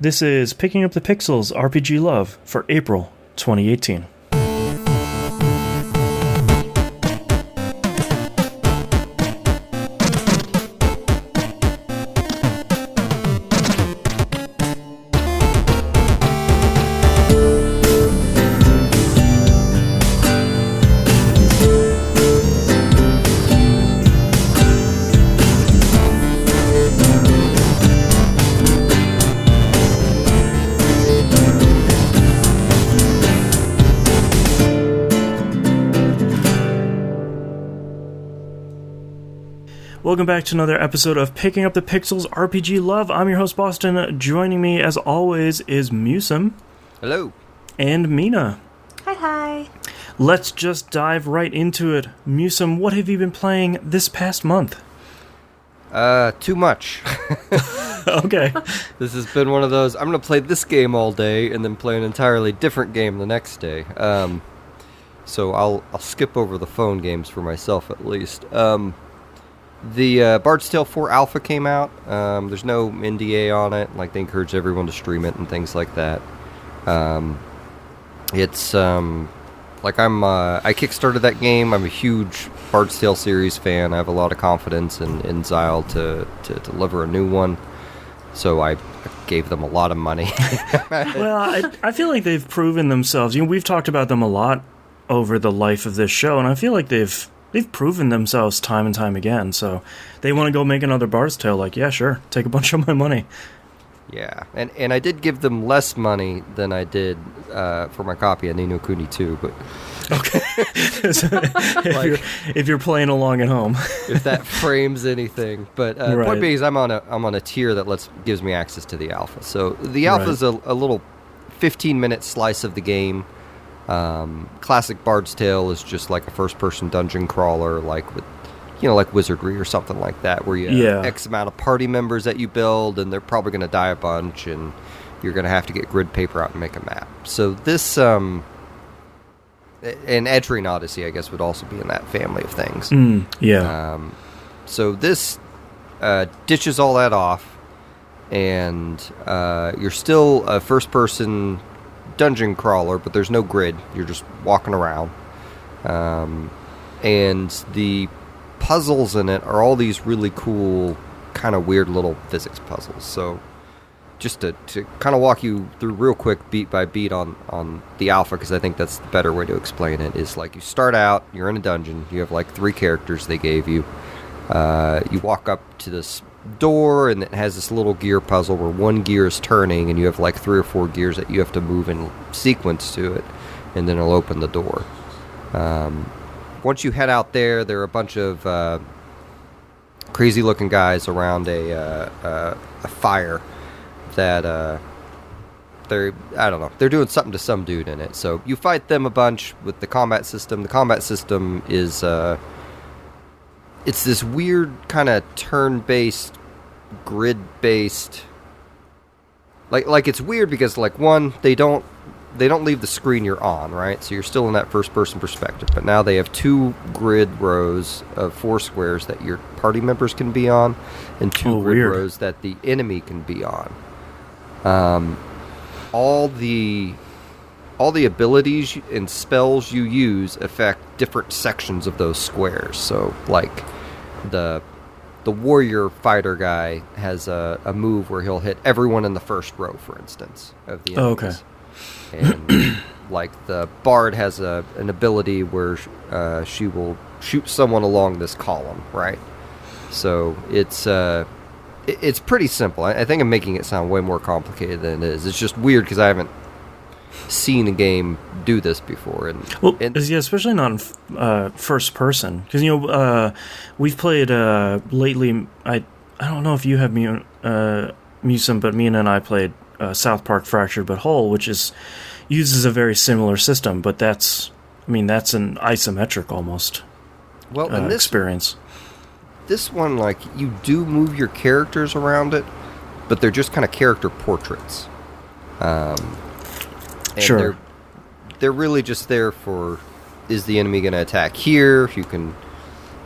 This is Picking Up the Pixels RPG Love for April 2018. Welcome back to another episode of Picking Up the Pixels RPG Love. I'm your host, Boston. Joining me, as always, is Musum. Hello. And Mina. Hi. Let's just dive right into it. Musum, what have you been playing this past month? Too much. Okay. This has been one of those, I'm going to play this game all day and then play an entirely different game the next day. So I'll skip over the phone games for myself at least. The Bard's Tale 4 Alpha came out. There's no NDA on it. Like, they encourage everyone to stream it and things like that. It's like I kickstarted that game. I'm a huge Bard's Tale series fan. I have a lot of confidence in Xyle to deliver a new one. So I gave them a lot of money. Well, I feel like they've proven themselves. You know, we've talked about them a lot over the life of this show, and I feel like they've proven themselves time and time again, so they want to go make another Bard's Tale, like, yeah, sure, take a bunch of my money. Yeah, and I did give them less money than I did for my copy of Ni no Kuni 2, but... Okay. if you're playing along at home. If that frames anything. But right. Point being is I'm on a tier that gives me access to the alpha. So the alpha is a little 15-minute slice of the game. Classic Bard's Tale is just like a first-person dungeon crawler, like Wizardry or something like that, where you have X amount of party members that you build, and they're probably going to die a bunch, and you're going to have to get grid paper out and make a map. So this, and Edge Ring Odyssey, I guess, would also be in that family of things. So this ditches all that off, and you're still a first-person dungeon crawler, but there's no grid. You're just walking around. And the puzzles in it are all these really cool, kind of weird little physics puzzles. So just to kind of walk you through real quick, beat by beat on the alpha, because I think that's the better way to explain it, is like you start out, you're in a dungeon, you have like 3 characters they gave you. You walk up to this door, and it has this little gear puzzle where one gear is turning, and you have like 3 or 4 gears that you have to move in sequence to it, and then it'll open the door. Once you head out there are a bunch of crazy looking guys around a fire that they're doing something to some dude in it. So you fight them a bunch with the combat system. The combat system is it's this weird kind of turn-based, grid-based. Like it's weird because, like, one, they don't leave the screen you're on, right? So you're still in that first-person perspective. But now they have 2 grid rows of 4 squares that your party members can be on, and 2 grid rows that the enemy can be on. All the abilities and spells you use affect different sections of those squares. So, like, the warrior fighter guy has a move where he'll hit everyone in the first row, for instance, of the enemies. Okay. And, like, the bard has an ability where she will shoot someone along this column, right? So it's pretty simple. I think I'm making it sound way more complicated than it is. It's just weird because I haven't seen a game do this before, especially not in first person, because we've played lately. I don't know if you have Musum, but Mina and I played South Park Fractured But Whole, which uses a very similar system, but that's an isometric almost experience. This one, like, you do move your characters around it, but they're just kind of character portraits. And sure. They're really just there for, is the enemy going to attack here? You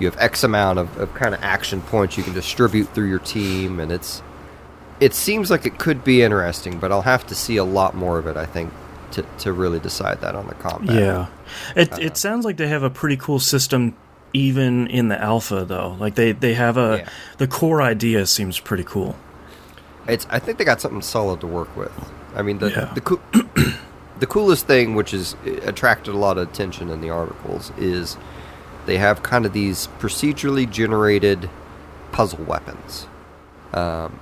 have X amount of kind of action points you can distribute through your team, and it's it seems like it could be interesting, but I'll have to see a lot more of it, I think, to really decide that on the combat. Yeah. It sounds like they have a pretty cool system even in the alpha, though. Like, they have the core idea seems pretty cool. I think they got something solid to work with. I mean, the coolest thing, which has attracted a lot of attention in the articles, is they have kind of these procedurally generated puzzle weapons.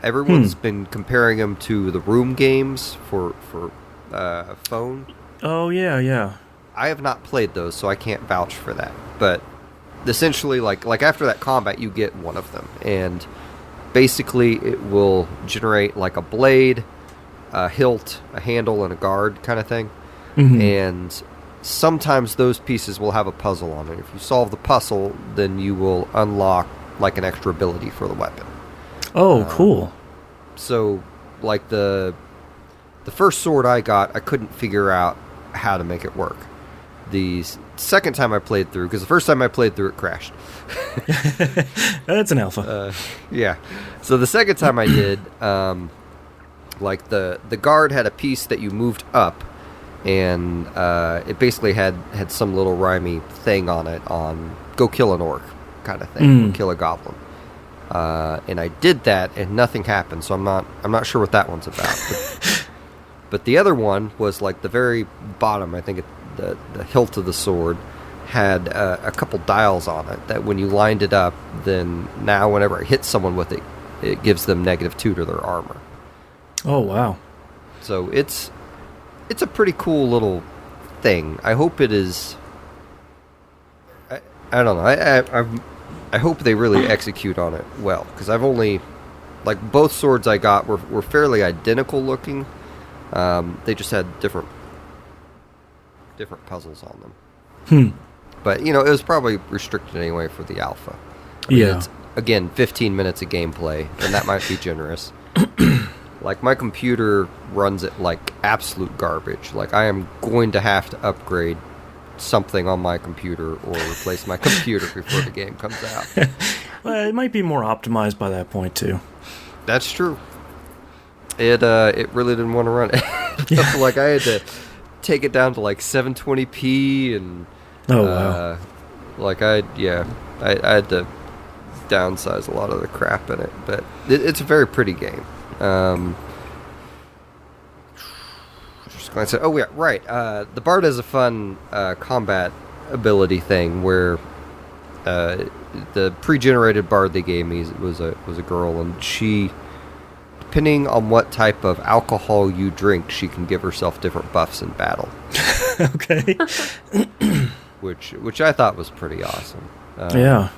Everyone's been comparing them to the Room games for phone. Oh, yeah. I have not played those, so I can't vouch for that. But essentially, like after that combat, you get one of them. And basically, it will generate like a blade, a hilt, a handle, and a guard kind of thing. Mm-hmm. And sometimes those pieces will have a puzzle on it. If you solve the puzzle, then you will unlock like an extra ability for the weapon. Oh, cool. So, like the first sword I got, I couldn't figure out how to make it work. The second time I played through, because the first time I played through, it crashed. That's an alpha. Yeah. So the second time I did, like the guard had a piece that you moved up, and it basically had some little rhymey thing on it on go kill an orc kind of thing, or kill a goblin. And I did that, and nothing happened. So I'm not sure what that one's about. But the other one was like the very bottom. I think the hilt of the sword had a couple dials on it that when you lined it up, then now whenever I hit someone with it, it gives them -2 to their armor. Oh wow! So it's a pretty cool little thing. I hope it is. I don't know. I hope they really execute on it well, because I've only, like, both swords I got were fairly identical looking. They just had different puzzles on them. But, you know, it was probably restricted anyway for the alpha. I mean, it's, again, 15 minutes of gameplay, and that might be generous. Like, my computer runs it like absolute garbage. Like, I am going to have to upgrade something on my computer or replace my computer before the game comes out. Well, it might be more optimized by that point, too. That's true. It really didn't want to run it. Like, I had to take it down to like 720p, and wow. Like I had to downsize a lot of the crap in it, but it's a very pretty game. Just going to say, oh yeah, right. The Bard has a fun combat ability thing where the pre-generated Bard they gave me was a girl, and she, depending on what type of alcohol you drink, she can give herself different buffs in battle. Okay. Which I thought was pretty awesome. Yeah.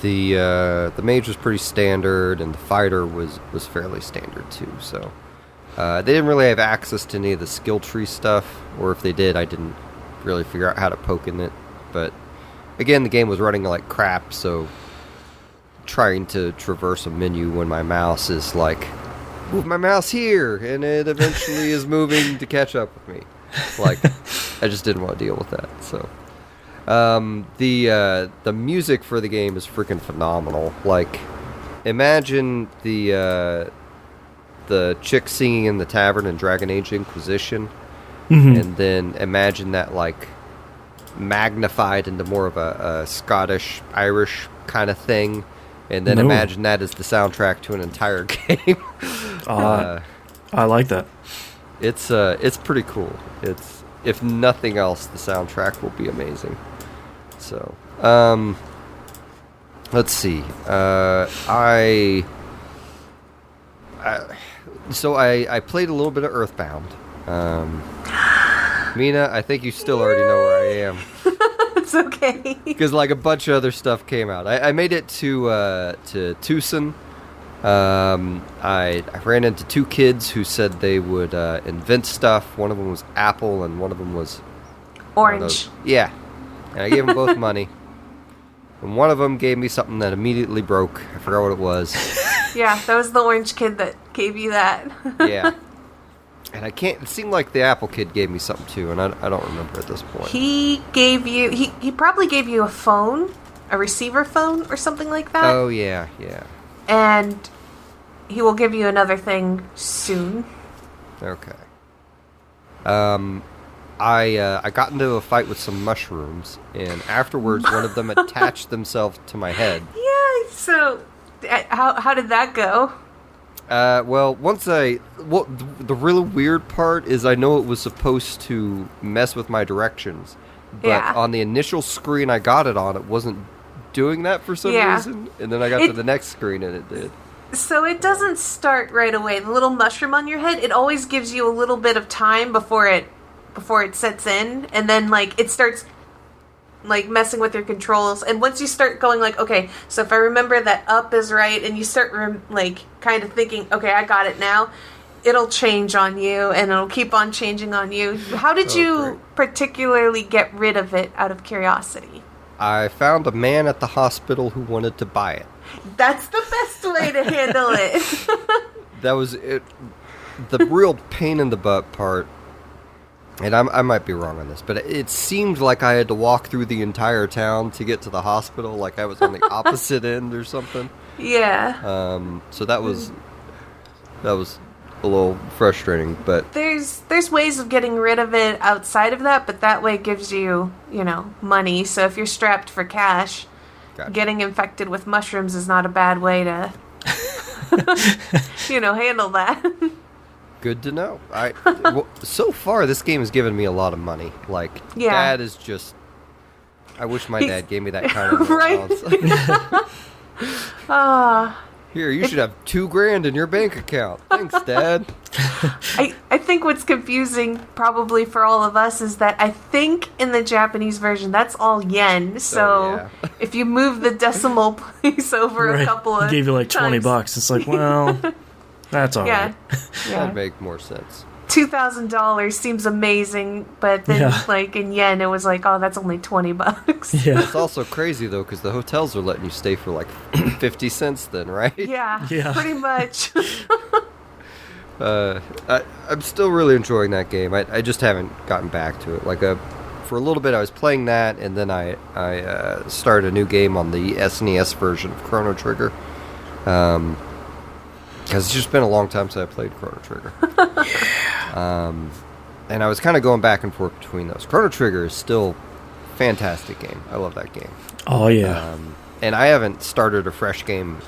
The mage was pretty standard, and the fighter was fairly standard too. So they didn't really have access to any of the skill tree stuff, or if they did, I didn't really figure out how to poke in it. But again, the game was running like crap, so trying to traverse a menu when my mouse is like, move my mouse here, and it eventually is moving to catch up with me. Like, I just didn't want to deal with that. So the music for the game is freaking phenomenal. Like, imagine the chick singing in the tavern in Dragon Age Inquisition, and then imagine that like magnified into more of a Scottish Irish kind of thing, and then imagine that as the soundtrack to an entire game. I like that. It's pretty cool. It's, if nothing else, the soundtrack will be amazing. So, let's see. I played a little bit of Earthbound. Mina, I think you still already know where I am. It's okay. Because like a bunch of other stuff came out. I made it to Tucson. I ran into two kids who said they would invent stuff. One of them was Apple, and one of them was Orange. Yeah. And I gave them both money. And one of them gave me something that immediately broke. I forgot what it was. Yeah, that was the orange kid that gave you that. Yeah. And it seemed like the Apple kid gave me something too, and I don't remember at this point. He probably gave you a phone, a receiver phone or something like that. Oh, yeah. And he will give you another thing soon. Okay. I got into a fight with some mushrooms, and afterwards one of them attached themselves to my head. Yeah, so how did that go? Well, the really weird part is I know it was supposed to mess with my directions, but on the initial screen I got it on, it wasn't doing that for some reason, and then I got to the next screen and it did. So it doesn't start right away. The little mushroom on your head, it always gives you a little bit of time before it sets in, and then like it starts like messing with your controls. And once you start going like, okay, so if I remember that up is right, and you start like kind of thinking, okay, I got it now, it'll change on you, and it'll keep on changing on you. How did you particularly get rid of it, out of curiosity? I found a man at the hospital who wanted to buy it. That's the best way to handle it. That was it. The real pain in the butt part, and I might be wrong on this, but it seemed like I had to walk through the entire town to get to the hospital, like I was on the opposite end or something. Yeah. So that was a little frustrating, but there's ways of getting rid of it outside of that, but that way gives you, money. So if you're strapped for cash, getting infected with mushrooms is not a bad way to, handle that. Good to know. So far, this game has given me a lot of money. Like, that is just... I wish my dad gave me that kind of allowance. Here, you should have $2,000 in your bank account. Thanks, Dad. I think what's confusing, probably for all of us, is that I think in the Japanese version, that's all yen. So if you move the decimal place over a couple of gave you like times, $20. It's like, well... That's all right. That'd make more sense. $2,000 seems amazing, but then, like, in yen, it was like, oh, that's only $20. Yeah. It's also crazy, though, because the hotels are letting you stay for, like, 50 cents then, right? Yeah, pretty much. I'm still really enjoying that game. I just haven't gotten back to it. Like, for a little bit, I was playing that, and then I started a new game on the SNES version of Chrono Trigger. Because it's just been a long time since I played Chrono Trigger. And I was kind of going back and forth between those. Chrono Trigger is still a fantastic game. I love that game. Oh, yeah. And I haven't started a fresh game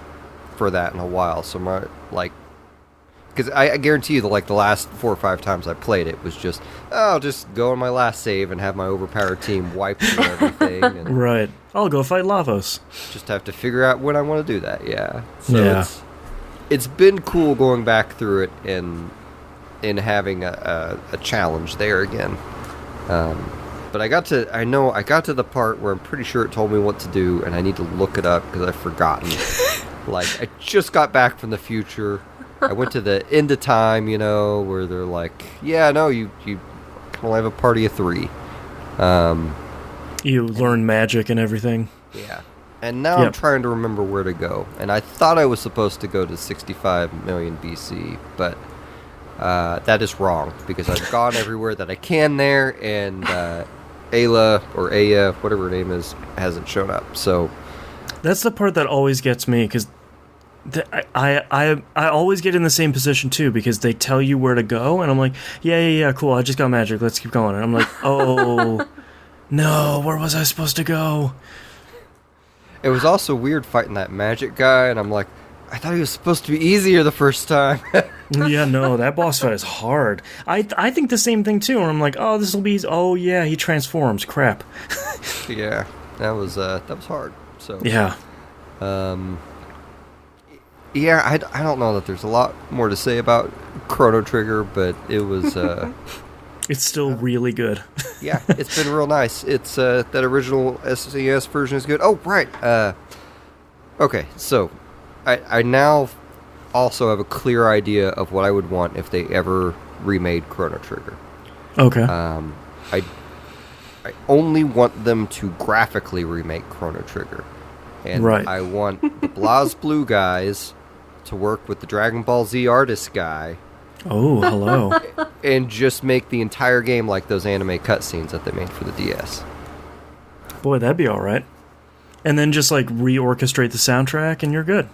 for that in a while. So, because I guarantee you that, like, the last 4 or 5 times I played it was just, I'll just go on my last save and have my overpowered team wipe through everything. And right. I'll go fight Lavos. Just have to figure out when I want to do that, So it's been cool going back through it and having a challenge there again. But I got to the part where I'm pretty sure it told me what to do, and I need to look it up because I've forgotten. Like, I just got back from the future. I went to the end of time, where they're like, yeah, no, you can only have a party of 3. You learn magic and everything. Yeah. And now I'm trying to remember where to go. And I thought I was supposed to go to 65 million BC, but that is wrong, because I've gone everywhere that I can there, and Ayla, or Aya, whatever her name is, hasn't shown up. So that's the part that always gets me, because I always get in the same position, too, because they tell you where to go, and I'm like, yeah, cool, I just got magic, let's keep going. And I'm like, oh, no, where was I supposed to go? It was also weird fighting that magic guy, and I'm like, I thought he was supposed to be easier the first time. Yeah, no, that boss fight is hard. I think the same thing, too, and I'm like, oh, this will be easy. Oh, yeah, he transforms. Crap. Yeah, that was hard. So yeah. Yeah, I don't know that there's a lot more to say about Chrono Trigger, but it was... It's still really good. Yeah, it's been real nice. It's that original SNES version is good. Oh, right. Okay, so I now also have a clear idea of what I would want if they ever remade Chrono Trigger. Okay. I only want them to graphically remake Chrono Trigger. And I want the BlazBlue guys to work with the Dragon Ball Z artist guy. Oh, hello. And just make the entire game like those anime cutscenes that they made for the DS. Boy, that'd be all right. And then just, like, reorchestrate the soundtrack, and you're good.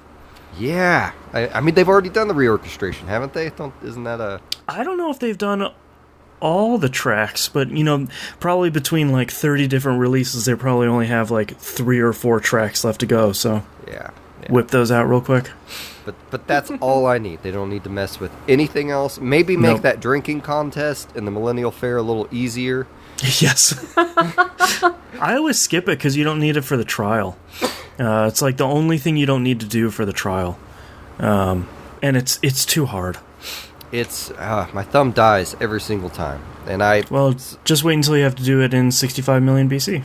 Yeah, I mean they've already done the reorchestration, haven't they? Isn't that a? I don't know if they've done all the tracks, but probably between like 30 different releases, they probably only have like 3 or 4 tracks left to go. So yeah. Whip those out real quick. But that's all I need. They don't need to mess with anything else. Maybe make that drinking contest in the Millennial Fair a little easier. Yes. I always skip it because you don't need it for the trial. It's like the only thing you don't need to do for the trial. And it's too hard. It's my thumb dies every single time. And Well, just wait until you have to do it in 65 million BC.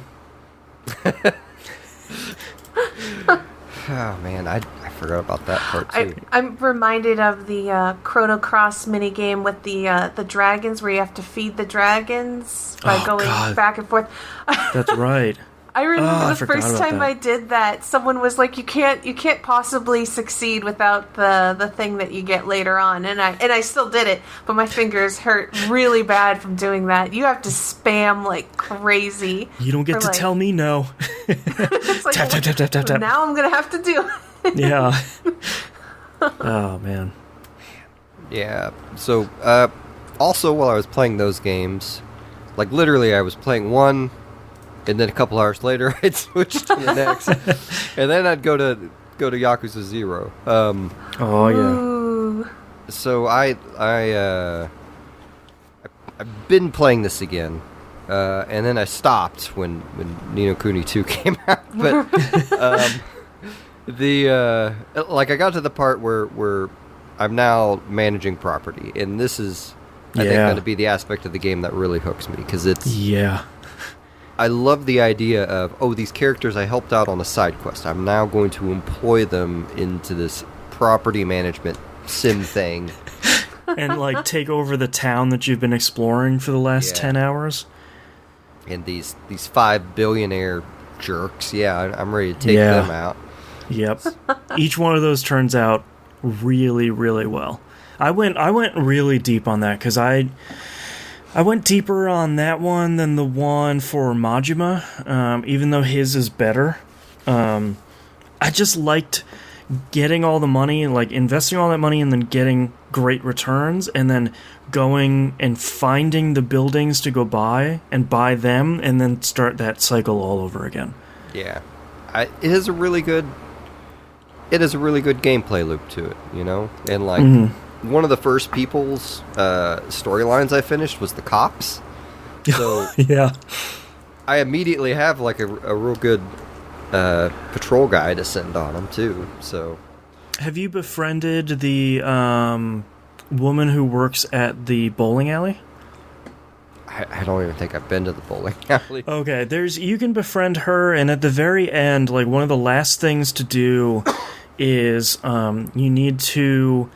Oh man, I forgot about that part too. I'm reminded of the Chrono Cross minigame with the dragons, where you have to feed the dragons by going back and forth. That's right. I remember the first time that. I did that, someone was like, "You can't possibly succeed without the thing that you get later on." And I still did it, but my fingers hurt really bad from doing that. You have to spam like crazy. You don't get to tell me no. It's like, tap, tap, tap, tap, tap, tap. Now I'm gonna have to do it. Yeah. Oh man. Yeah. So also while I was playing those games, like literally I was playing one. And then a couple hours later, I'd switch to the next, and then I'd go to Yakuza 0. Oh yeah. Ooh. So I've been playing this again, and then I stopped when Ni no Kuni 2 came out. But I got to the part where I'm now managing property, and this is I think going to be the aspect of the game that really hooks me because it's I love the idea of, these characters I helped out on a side quest. I'm now going to employ them into this property management sim thing. And, like, take over the town that you've been exploring for the last 10 hours. And these 5 billionaire jerks, I'm ready to take them out. Yep. Each one of those turns out really, really well. I went really deep on that, because I went deeper on that one than the one for Majima, even though his is better. I just liked getting all the money, like investing all that money and then getting great returns, and then going and finding the buildings to go buy and buy them, and then start that cycle all over again. Yeah. It is a really good gameplay loop to it, And like... One of the first people's storylines I finished was the cops. So I immediately have like a real good patrol guy to send on them too. So, have you befriended the woman who works at the bowling alley? I don't even think I've been to the bowling alley. Okay, you can befriend her, and at the very end, like one of the last things to do is you need to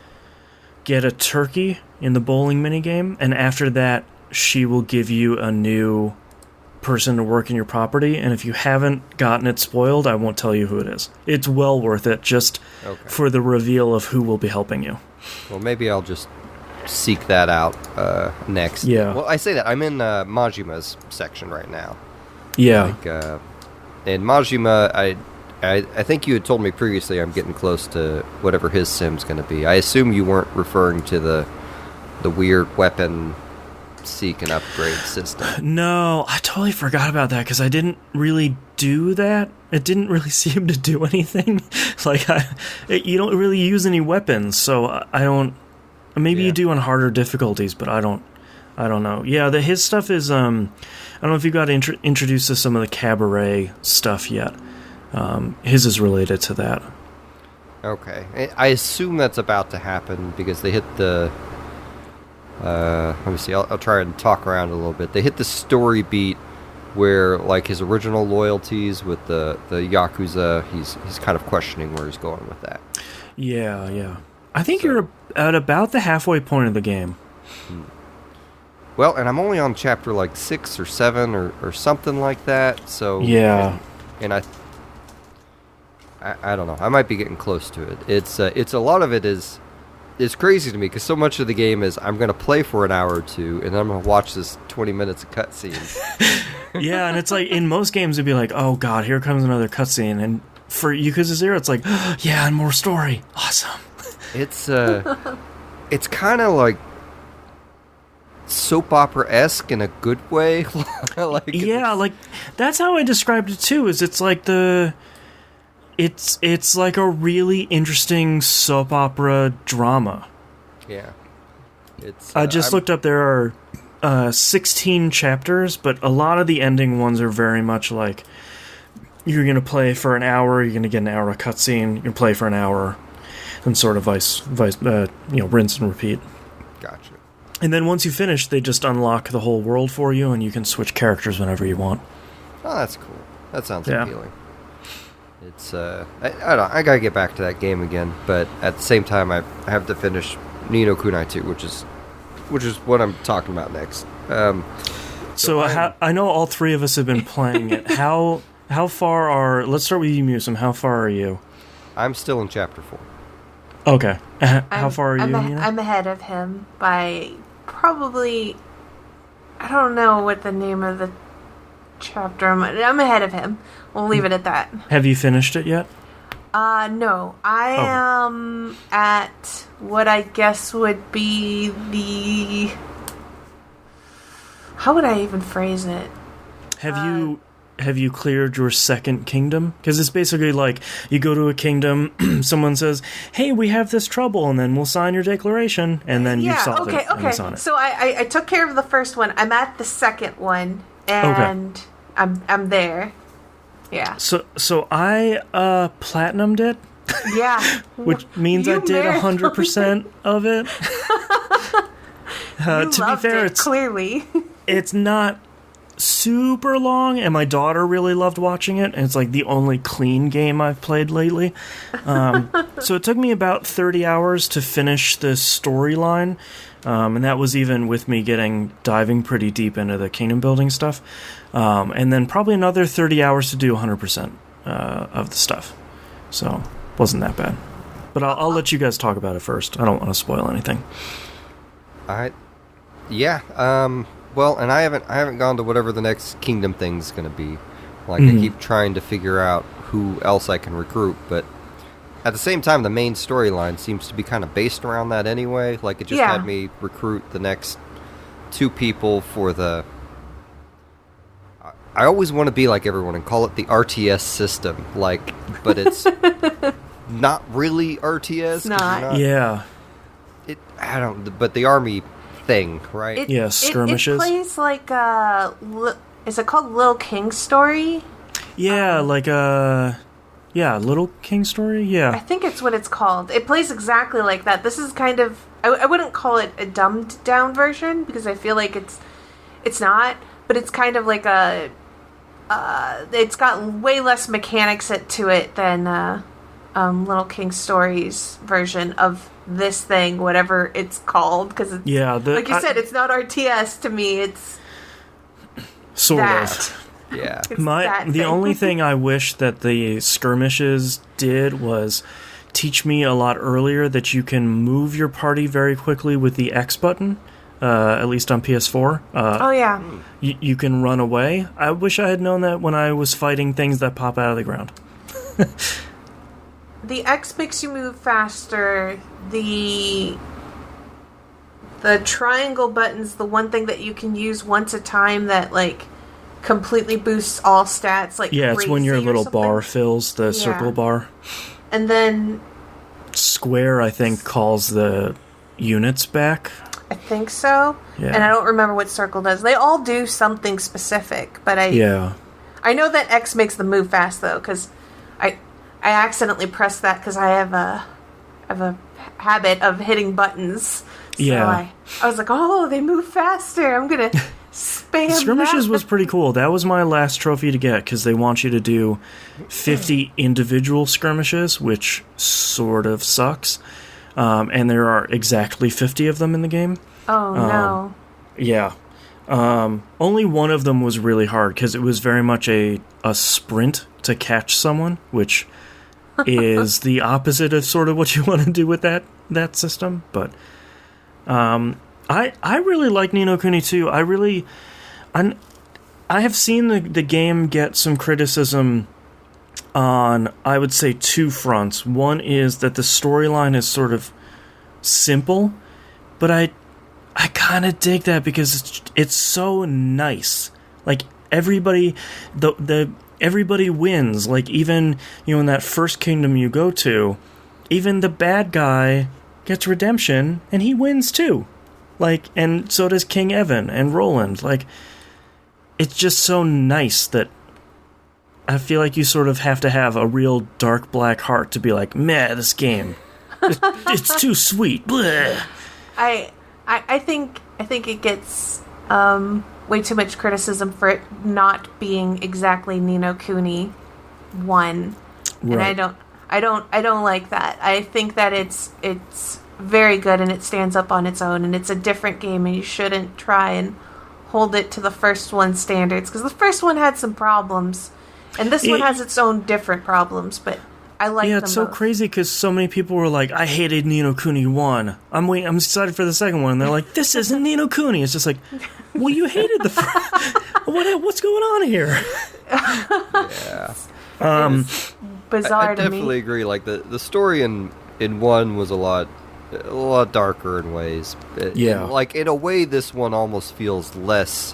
get a turkey in the bowling minigame, and after that, she will give you a new person to work in your property, and if you haven't gotten it spoiled, I won't tell you who it is. It's well worth it, just for the reveal of who will be helping you. Well, maybe I'll just seek that out next. Yeah. Well, I say that. I'm in Majima's section right now. Yeah. And Majima, I think you had told me previously I'm getting close to whatever his sim's going to be. I assume you weren't referring to the weird weapon seek and upgrade system. No, I totally forgot about that because I didn't really do that. It didn't really seem to do anything. Like, you don't really use any weapons, so I don't... Maybe you do on harder difficulties, but I don't know. Yeah, his stuff is... I don't know if you got introduced to some of the cabaret stuff yet. His is related to that. Okay. I assume that's about to happen because they hit the... let me see. I'll try and talk around a little bit. They hit the story beat where, like, his original loyalties with the Yakuza, he's kind of questioning where he's going with that. Yeah. I think you're at about the halfway point of the game. Well, and I'm only on chapter, like, 6 or 7 or something like that, so... Yeah. And I don't know. I might be getting close to it. It's a lot of it is... It's crazy to me because so much of the game is I'm going to play for an hour or two and then I'm going to watch this 20 minutes of cutscenes. Yeah, and it's like in most games it'd be like, oh god, here comes another cutscene, and for Yakuza 0, it's like, yeah, and more story. Awesome. It's kind of like soap opera-esque in a good way. Like that's how I described it too. Is it's like it's like a really interesting soap opera drama. Yeah. It's. I just looked up. There are 16 chapters, but a lot of the ending ones are very much like you're gonna play for an hour, you're gonna get an hour of cutscene, you can play for an hour, and sort of vice, rinse and repeat. Gotcha. And then once you finish, they just unlock the whole world for you, and you can switch characters whenever you want. Oh, that's cool. That sounds appealing. It's I don't know, I gotta get back to that game again, but at the same time, I have to finish Ni no Kunai 2, which is what I'm talking about next. I know all three of us have been playing it. How far are? Let's start with you, Musum. How far are you? I'm still in chapter 4. Okay. How far are you? I'm ahead of him by probably. I don't know what the name of the chapter. I'm ahead of him. We'll leave it at that. Have you finished it yet? No. I am at what I guess would be the... How would I even phrase it? Have you cleared your second kingdom? Because it's basically like, you go to a kingdom, someone says, hey, we have this trouble, and then we'll sign your declaration, and then you solve it, and it's on it. So I took care of the first one. I'm at the second one, and I'm there. Yeah. So I platinumed it. Yeah. Which means I did 100% of it. To be fair, it's clearly it's not super long, and my daughter really loved watching it, and it's like the only clean game I've played lately. So it took me about 30 hours to finish the storyline, and that was even with me diving pretty deep into the kingdom building stuff, and then probably another 30 hours to do 100% of the stuff. So wasn't that bad. But I'll let you guys talk about it first. I don't want to spoil anything. Well, and I haven't gone to whatever the next kingdom thing's going to be. Like, I keep trying to figure out who else I can recruit, but at the same time, the main storyline seems to be kind of based around that anyway. Like, it just had me recruit the next 2 people for the... I always want to be like everyone and call it the RTS system, like, but it's not really RTS. It's not. Yeah. But the army thing, right? Skirmishes. It plays like is it called Little King Story? Yeah, Little King Story. Yeah, I think it's what it's called. It plays exactly like that. This is kind of I wouldn't call it a dumbed down version because I feel like it's not, but it's kind of like it's got way less mechanics to it than Little King Story's version of this thing, whatever it's called, because like you said, it's not RTS to me. It's sort that. of. Yeah. The only thing I wish that the skirmishes did was teach me a lot earlier that you can move your party very quickly with the X button. At least on PS4. You can run away. I wish I had known that when I was fighting things that pop out of the ground. The X makes you move faster. The triangle button's the one thing that you can use once a time that, like, completely boosts all stats. Like, it's when your little bar fills, the circle bar. And then... Square, I think, calls the units back. I think so. Yeah. And I don't remember what circle does. They all do something specific, but I know that X makes them move fast, though, because I accidentally pressed that because I have a habit of hitting buttons. So I was like, oh, they move faster. I'm going to spam Skirmishes that. was pretty cool. That was my last trophy to get because they want you to do 50 individual skirmishes, which sort of sucks. And there are exactly 50 of them in the game. Oh, no. Yeah. Only one of them was really hard because it was very much a sprint to catch someone, which is the opposite of sort of what you want to do with that system. But I really like Ni no Kuni 2. I have seen the game get some criticism on, I would say, two fronts. One is that the storyline is sort of simple, but I kind of dig that because it's so nice. Like, everybody everybody wins. Like, even, in that first kingdom you go to, even the bad guy gets redemption and he wins too. Like, and so does King Evan and Roland. Like, it's just so nice that I feel like you sort of have to have a real dark black heart to be like, meh, this game, it's too sweet. Bleh. I think it gets way too much criticism for it not being exactly Ni no Kuni 1, right. And I don't like that. I think that it's very good and it stands up on its own, and it's a different game, and you shouldn't try and hold it to the first one's standards, because the first one had some problems, and this one has its own different problems, but I like them. Yeah, it's so crazy because so many people were like, I hated Ni no Kuni 1. I'm excited for the second one, and they're like, this isn't Ni no Kuni. It's just like, well, you hated the first. What's going on here? Yeah. It's bizarre to me. I definitely agree. Like, the story in 1 was a lot darker in ways. Like, in a way, this one almost feels less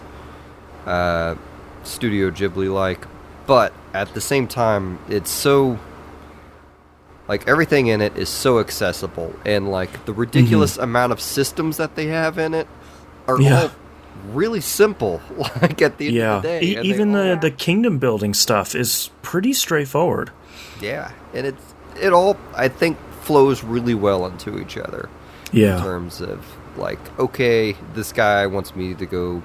Studio Ghibli-like, but at the same time, it's so... Like, everything in it is so accessible, and, like, the ridiculous amount of systems that they have in it are all really simple, like, at the end of the day. Even the kingdom building stuff is pretty straightforward. Yeah, and it all, I think, flows really well into each other. Yeah. In terms of, like, okay, this guy wants me to go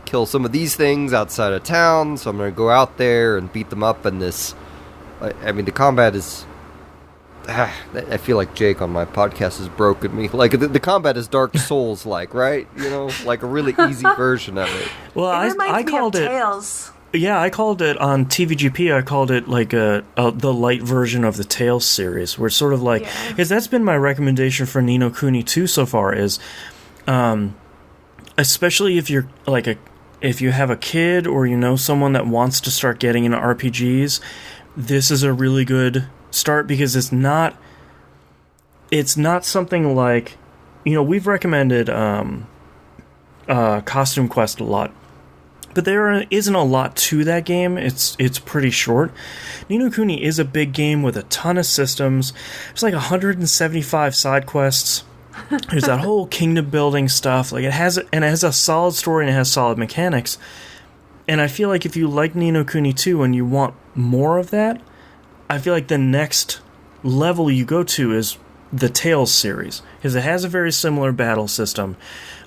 kill some of these things outside of town, so I'm going to go out there and beat them up, and this... I mean, the combat is... I feel like Jake on my podcast has broken me. Like, the combat is Dark Souls-like, right? Like a really easy version of it. Well, I called it... Tales. Yeah, I called it on TVGP. I called it like the light version of the Tales series, where it's sort of like, because that's been my recommendation for Ni no Kuni 2 so far. Is, especially if you're like if you have a kid or someone that wants to start getting into RPGs, this is a really good start because it's not something like, we've recommended Costume Quest a lot. But there isn't a lot to that game. It's pretty short. Ni no Kuni is a big game with a ton of systems. There's like 175 side quests. There's that whole kingdom building stuff. Like, it has a solid story and it has solid mechanics. And I feel like if you like Ni no Kuni 2 and you want more of that, I feel like the next level you go to is the Tales series, because it has a very similar battle system.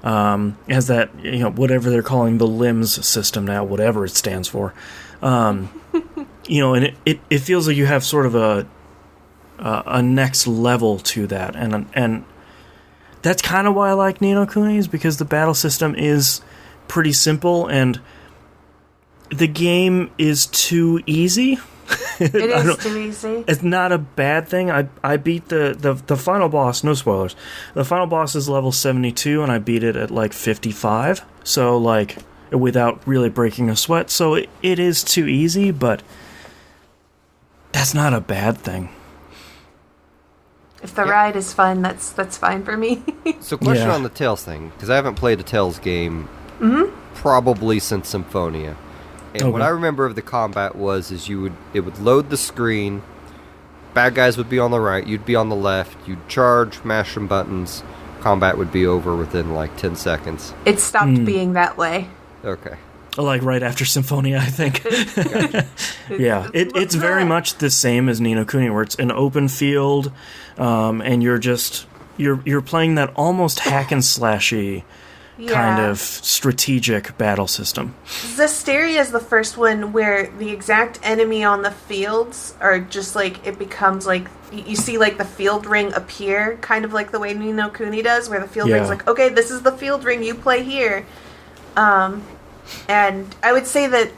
It has that, whatever they're calling the limbs system now, whatever it stands for. And it feels like you have sort of a next level to that, and that's kind of why I like Ni no Kuni, is because the battle system is pretty simple and the game is too easy. It is too easy. It's not a bad thing. I beat the final boss, no spoilers. The final boss is level 72 and I beat it at like 55. So, like, without really breaking a sweat. So it is too easy, but that's not a bad thing. If the ride is fun, that's fine for me. So, question on the Tales thing, because I haven't played a Tales game probably since Symphonia. And what I remember of the combat is it would load the screen, bad guys would be on the right, you'd be on the left, you'd charge, mash some buttons, combat would be over within like 10 seconds. It stopped being that way. Okay. Like right after Symphonia, I think. Gotcha. Yeah, it's very much the same as Ni no Kuni, where it's an open field, and you're playing that almost hack and slashy kind of strategic battle system. Historia is the first one where the exact enemy on the fields are just like, it becomes like, you see like the field ring appear, kind of like the way Ni no Kuni does, where the field ring's like, okay, this is the field ring, you play here. And I would say that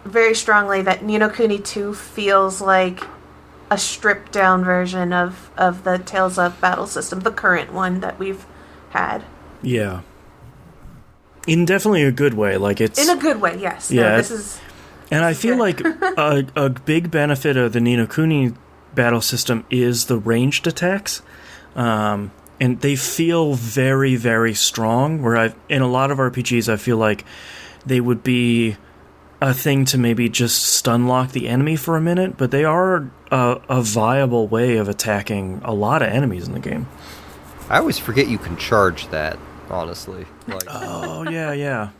very strongly that Ni no Kuni 2 feels like a stripped down version of the Tales of battle system, the current one that we've had. Yeah. In definitely a good way, like it's... In a good way, yes. Yeah, no, this is... And I feel like a big benefit of the Ni no Kuni battle system is the ranged attacks. And they feel very, very strong, where in a lot of RPGs, I feel like they would be a thing to maybe just stun lock the enemy for a minute, but they are a viable way of attacking a lot of enemies in the game. I always forget you can charge that, honestly. Like, oh, yeah.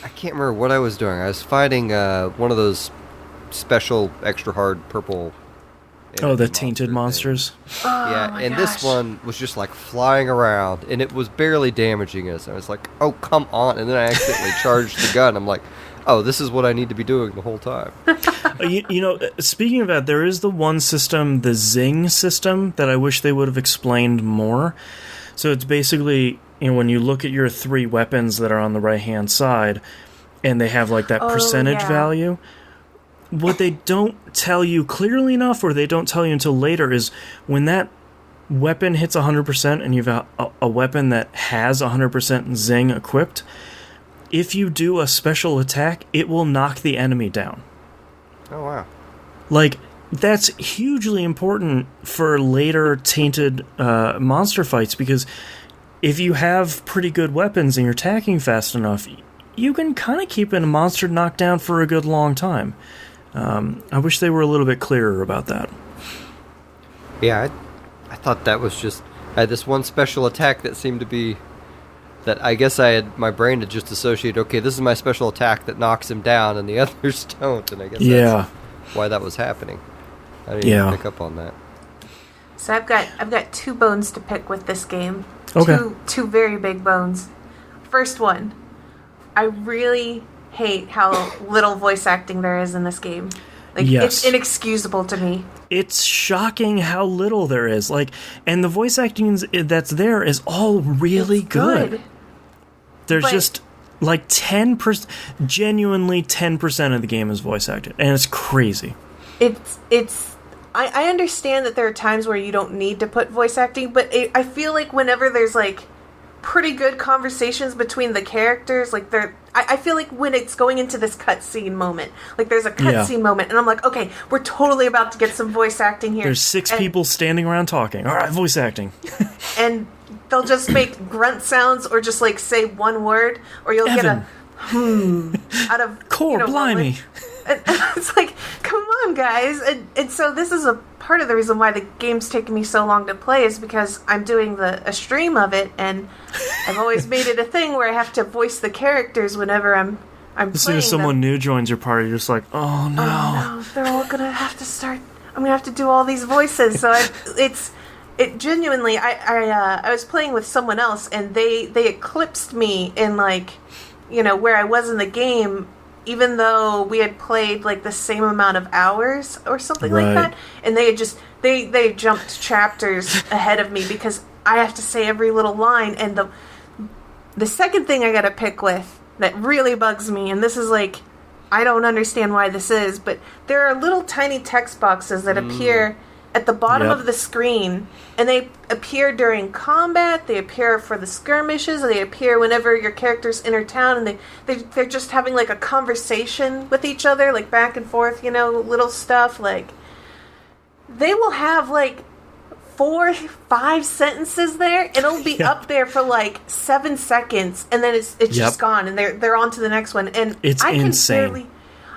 I can't remember what I was doing. I was fighting one of those special, extra hard purple... Oh, the tainted monsters? Yeah, and this one was just like flying around, and it was barely damaging us. I was like, oh, come on. And then I accidentally charged the gun. I'm like, oh, this is what I need to be doing the whole time. You know, speaking of that, there is the one system, the Zing system, that I wish they would have explained more. So it's basically, you know, when you look at your 3 weapons that are on the right-hand side, and they have like that percentage value, what they don't tell you clearly enough, or they don't tell you until later, is when that weapon hits 100% and you've a weapon that has 100% Zing equipped, if you do a special attack, it will knock the enemy down. Oh, wow. Like, that's hugely important for later tainted monster fights, because if you have pretty good weapons and you're attacking fast enough, you can kind of keep a monster knocked down for a good long time. I wish they were a little bit clearer about that. Yeah, I thought that was just... I had this one special attack that seemed to be... That I guess my brain had just associated, okay, this is my special attack that knocks him down, and the others don't, and I guess that's why that was happening. I didn't even pick up on that. So I've got 2 bones to pick with this game. Okay. Two very big bones. First one, I really hate how little voice acting there is in this game. Like, it's inexcusable to me. It's shocking how little there is. Like, and the voice acting that's there is all really good. There's just like 10%, genuinely 10% of the game is voice acted, and it's crazy. I understand that there are times where you don't need to put voice acting, but I feel like whenever there's like pretty good conversations between the characters, like I feel like when it's going into this cutscene moment, like there's a cutscene moment, and I'm like, okay, we're totally about to get some voice acting here. There's 6 people standing around talking. All right, voice acting. And they'll just make grunt sounds, or just like say one word, or you'll get a out of Core, blimey. And it's like, come on, guys. And so this is a part of the reason why the game's taken me so long to play, is because I'm doing a stream of it, and I've always made it a thing where I have to voice the characters whenever I'm playing. As soon as someone new joins your party, you're just like, oh no. Oh no, they're all gonna have to start. I'm gonna have to do all these voices. So it genuinely, I was playing with someone else, and they eclipsed me in, like, you know, where I was in the game, even though we had played like the same amount of hours or something like that, and they had just they jumped chapters ahead of me, because I have to say every little line. And the second thing I got to pick with that really bugs me, and this is like, I don't understand why this is, but there are little tiny text boxes that appear at the bottom of the screen, and they appear during combat, they appear for the skirmishes, they appear whenever your characters enter town, and they're just having like a conversation with each other, like back and forth, you know, little stuff. Like, they will have like 4-5 sentences there, and it'll be up there for like 7 seconds, and then it's just gone, and they're on to the next one, and it's insane.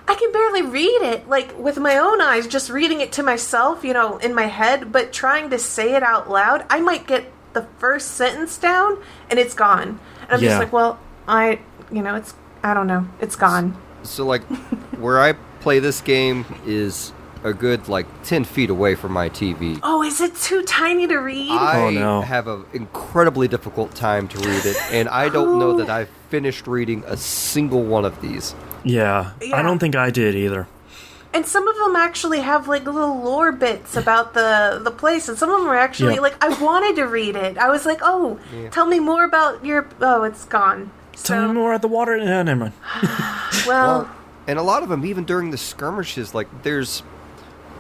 I can barely read it, like, with my own eyes, just reading it to myself, you know, in my head, but trying to say it out loud, I might get the first sentence down, and it's gone. And I'm just like, well, I don't know, it's gone. So, like, where I play this game is a good, like, 10 feet away from my TV. Oh, is it too tiny to read? I have an incredibly difficult time to read it, and I don't know that I've finished reading a single one of these. Yeah, I don't think I did either. And some of them actually have like little lore bits about the place, and some of them are actually like, I wanted to read it. I was like, tell me more about your... Oh, it's gone. Tell me more about the water... No, never mind. well, and a lot of them, even during the skirmishes, like, there's...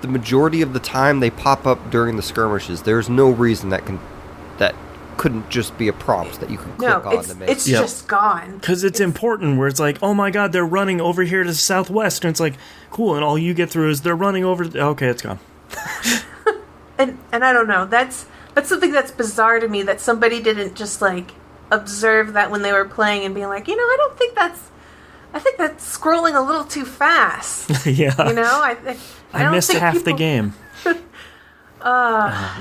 The majority of the time they pop up during the skirmishes. There's no reason that couldn't just be a prompt that you could click No, on to make. it's just gone. Because it's important, where it's like, oh my god, they're running over here to the southwest, and it's like, cool, and all you get through is they're running over, okay, it's gone. And I don't know, that's something that's bizarre to me, that somebody didn't just, like, observe that when they were playing and being like, I think that's scrolling a little too fast. Yeah. You know? I don't missed think half the game.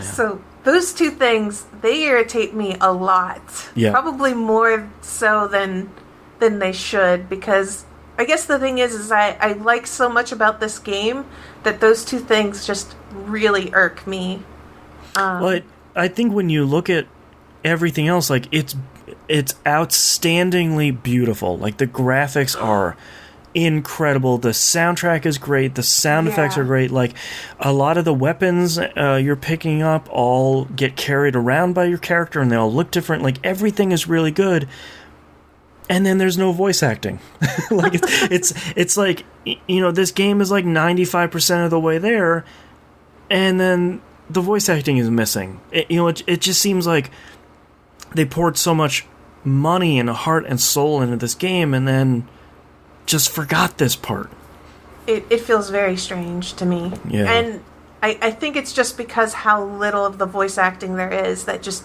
So those two things, they irritate me a lot. Yeah. Probably more so than they should, because I guess the thing is I like so much about this game that those two things just really irk me. Well, I think when you look at everything else, like, it's outstandingly beautiful. Like, the graphics are incredible. The soundtrack is great. The sound effects are great. Like, a lot of the weapons you're picking up all get carried around by your character, and they all look different. Like, everything is really good. And then there's no voice acting. Like, it's like, you know, this game is like 95% of the way there, and then the voice acting is missing. It just seems like they poured so much money and heart and soul into this game, and then just forgot this part. It feels very strange to me. Yeah. And I think it's just because how little of the voice acting there is that just,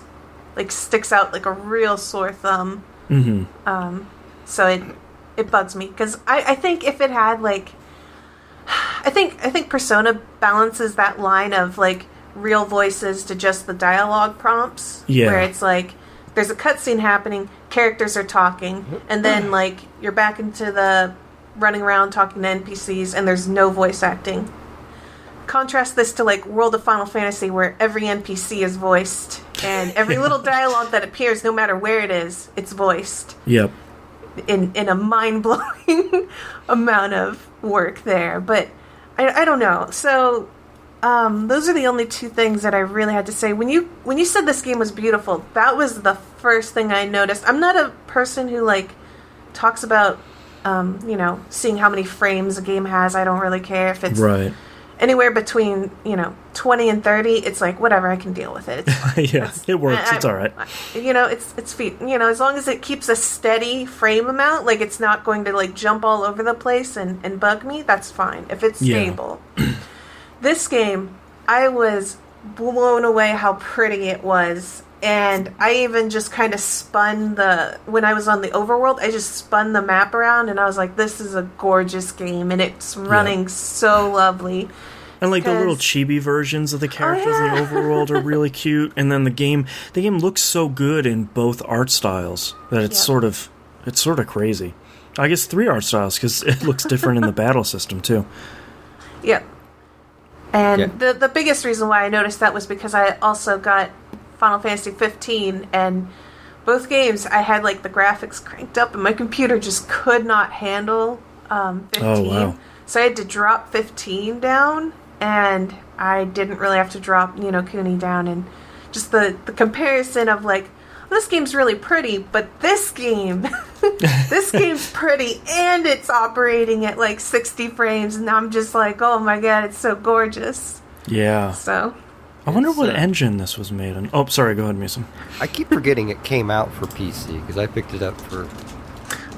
like, sticks out like a real sore thumb. Mm-hmm. So it bugs me, because I think if it had, like, I think Persona balances that line of, like, real voices to just the dialogue prompts. Yeah. Where it's like, there's a cutscene happening, characters are talking, and then, like, you're back into the running around talking to NPCs, and there's no voice acting. Contrast this to, like, World of Final Fantasy, where every NPC is voiced, and every little dialogue that appears, no matter where it is, it's voiced. Yep. In a mind-blowing amount of work there. But I don't know. So those are the only two things that I really had to say. When you said this game was beautiful, that was the first thing I noticed. I'm not a person who, like, talks about seeing how many frames a game has. I don't really care if it's right. Anywhere between 20 and 30. It's like, whatever, I can deal with it. It's fine. Yeah, it works. It's all right. It's as long as it keeps a steady frame amount, like, it's not going to, like, jump all over the place and bug me, that's fine if it's stable. This game, I was blown away how pretty it was, and I even just kind of when I was on the overworld, I just spun the map around, and I was like, this is a gorgeous game, and it's running so lovely. And, like, the little chibi versions of the characters in the overworld are really cute, and then the game looks so good in both art styles that it's sort of crazy. I guess 3 art styles, because it looks different in the battle system too. Yep. And the biggest reason why I noticed that was because I also got Final Fantasy 15, and both games I had, like, the graphics cranked up, and my computer just could not handle 15. Oh, wow. So I had to drop 15 down, and I didn't really have to drop Kuni down, and just the comparison of, like, this game's really pretty, but this game's pretty, and it's operating at, like, 60 frames, and I'm just like, oh my god, it's so gorgeous. Yeah. So I wonder what engine this was made on. Oh, sorry, go ahead, Mason. I keep forgetting it came out for PC, because I picked it up for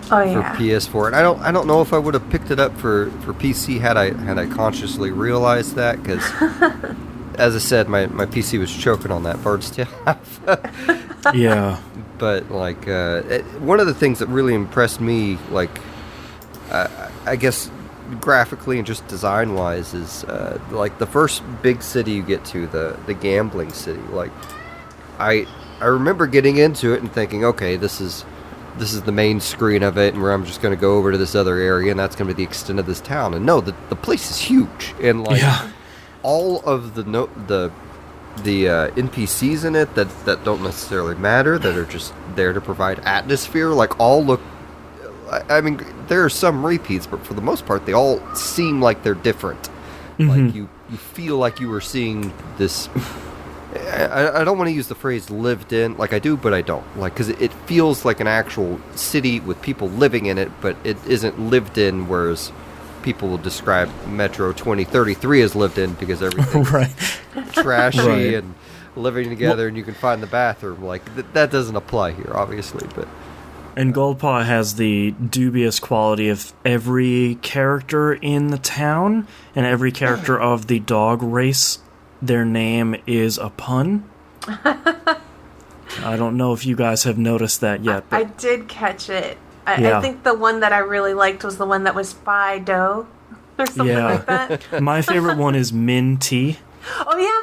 PS4, and I don't know if I would have picked it up for PC had I consciously realized that, because as I said, my PC was choking on that Bard's Tale Alpha. Yeah. But, like, one of the things that really impressed me, like, I guess graphically and just design-wise, is, like, the first big city you get to, the gambling city. Like, I remember getting into it and thinking, okay, this is the main screen of it, and where I'm just going to go over to this other area, and that's going to be the extent of this town. And no, the place is huge, and, like, all of the NPCs in it that don't necessarily matter, that are just there to provide atmosphere, like, all look, I mean, there are some repeats, but for the most part, they all seem like they're different. Mm-hmm. Like, you feel like you were seeing this, I don't want to use the phrase lived in, like I do, but I don't. Like, because it feels like an actual city with people living in it, but it isn't lived in, whereas people will describe Metro 2033 as lived in, because everything's trashy and living together and you can find the bathroom. Like, that doesn't apply here, obviously, but... And Goldpaw has the dubious quality of every character in the town and every character of the dog race, their name is a pun. I don't know if you guys have noticed that yet. But I did catch it. I think the one that I really liked was the one that was Fido or something like that. My favorite one is Minty. Oh yeah,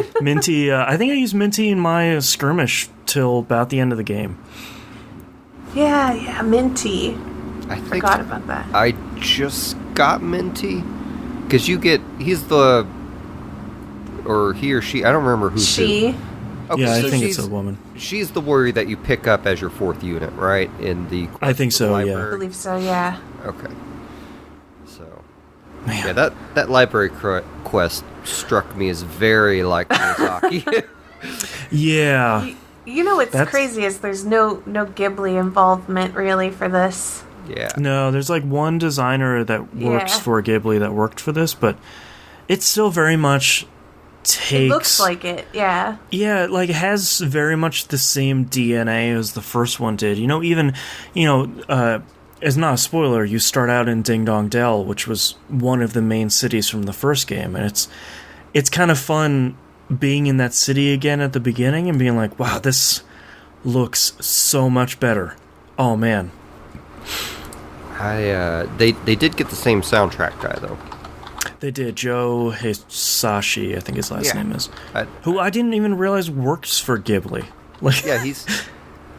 Minty! Minty, I think I used Minty in my skirmish till about the end of the game. Yeah, Minty. I forgot about that. I just got Minty. Because he's the... Or he or she, I don't remember who's She. who. Okay, Yeah, so I think it's a woman. She's the warrior that you pick up as your 4th unit, right? In the I think so, I yeah. believe so, yeah. Okay. So, Man. yeah, that library quest struck me as very like Miyazaki. Yeah. You know what's crazy is there's no Ghibli involvement really for this. Yeah. No, there's like one designer that works for Ghibli that worked for this, but it's still very much takes... It looks like it, yeah. Yeah, like it has very much the same DNA as the first one did. Even, it's not a spoiler, you start out in Ding Dong Dell, which was one of the main cities from the first game, and it's kind of fun being in that city again at the beginning and being like, wow, this looks so much better. Oh, man. They did get the same soundtrack guy, though. They did. Joe Hisashi, I think his last name is. Who I didn't even realize works for Ghibli.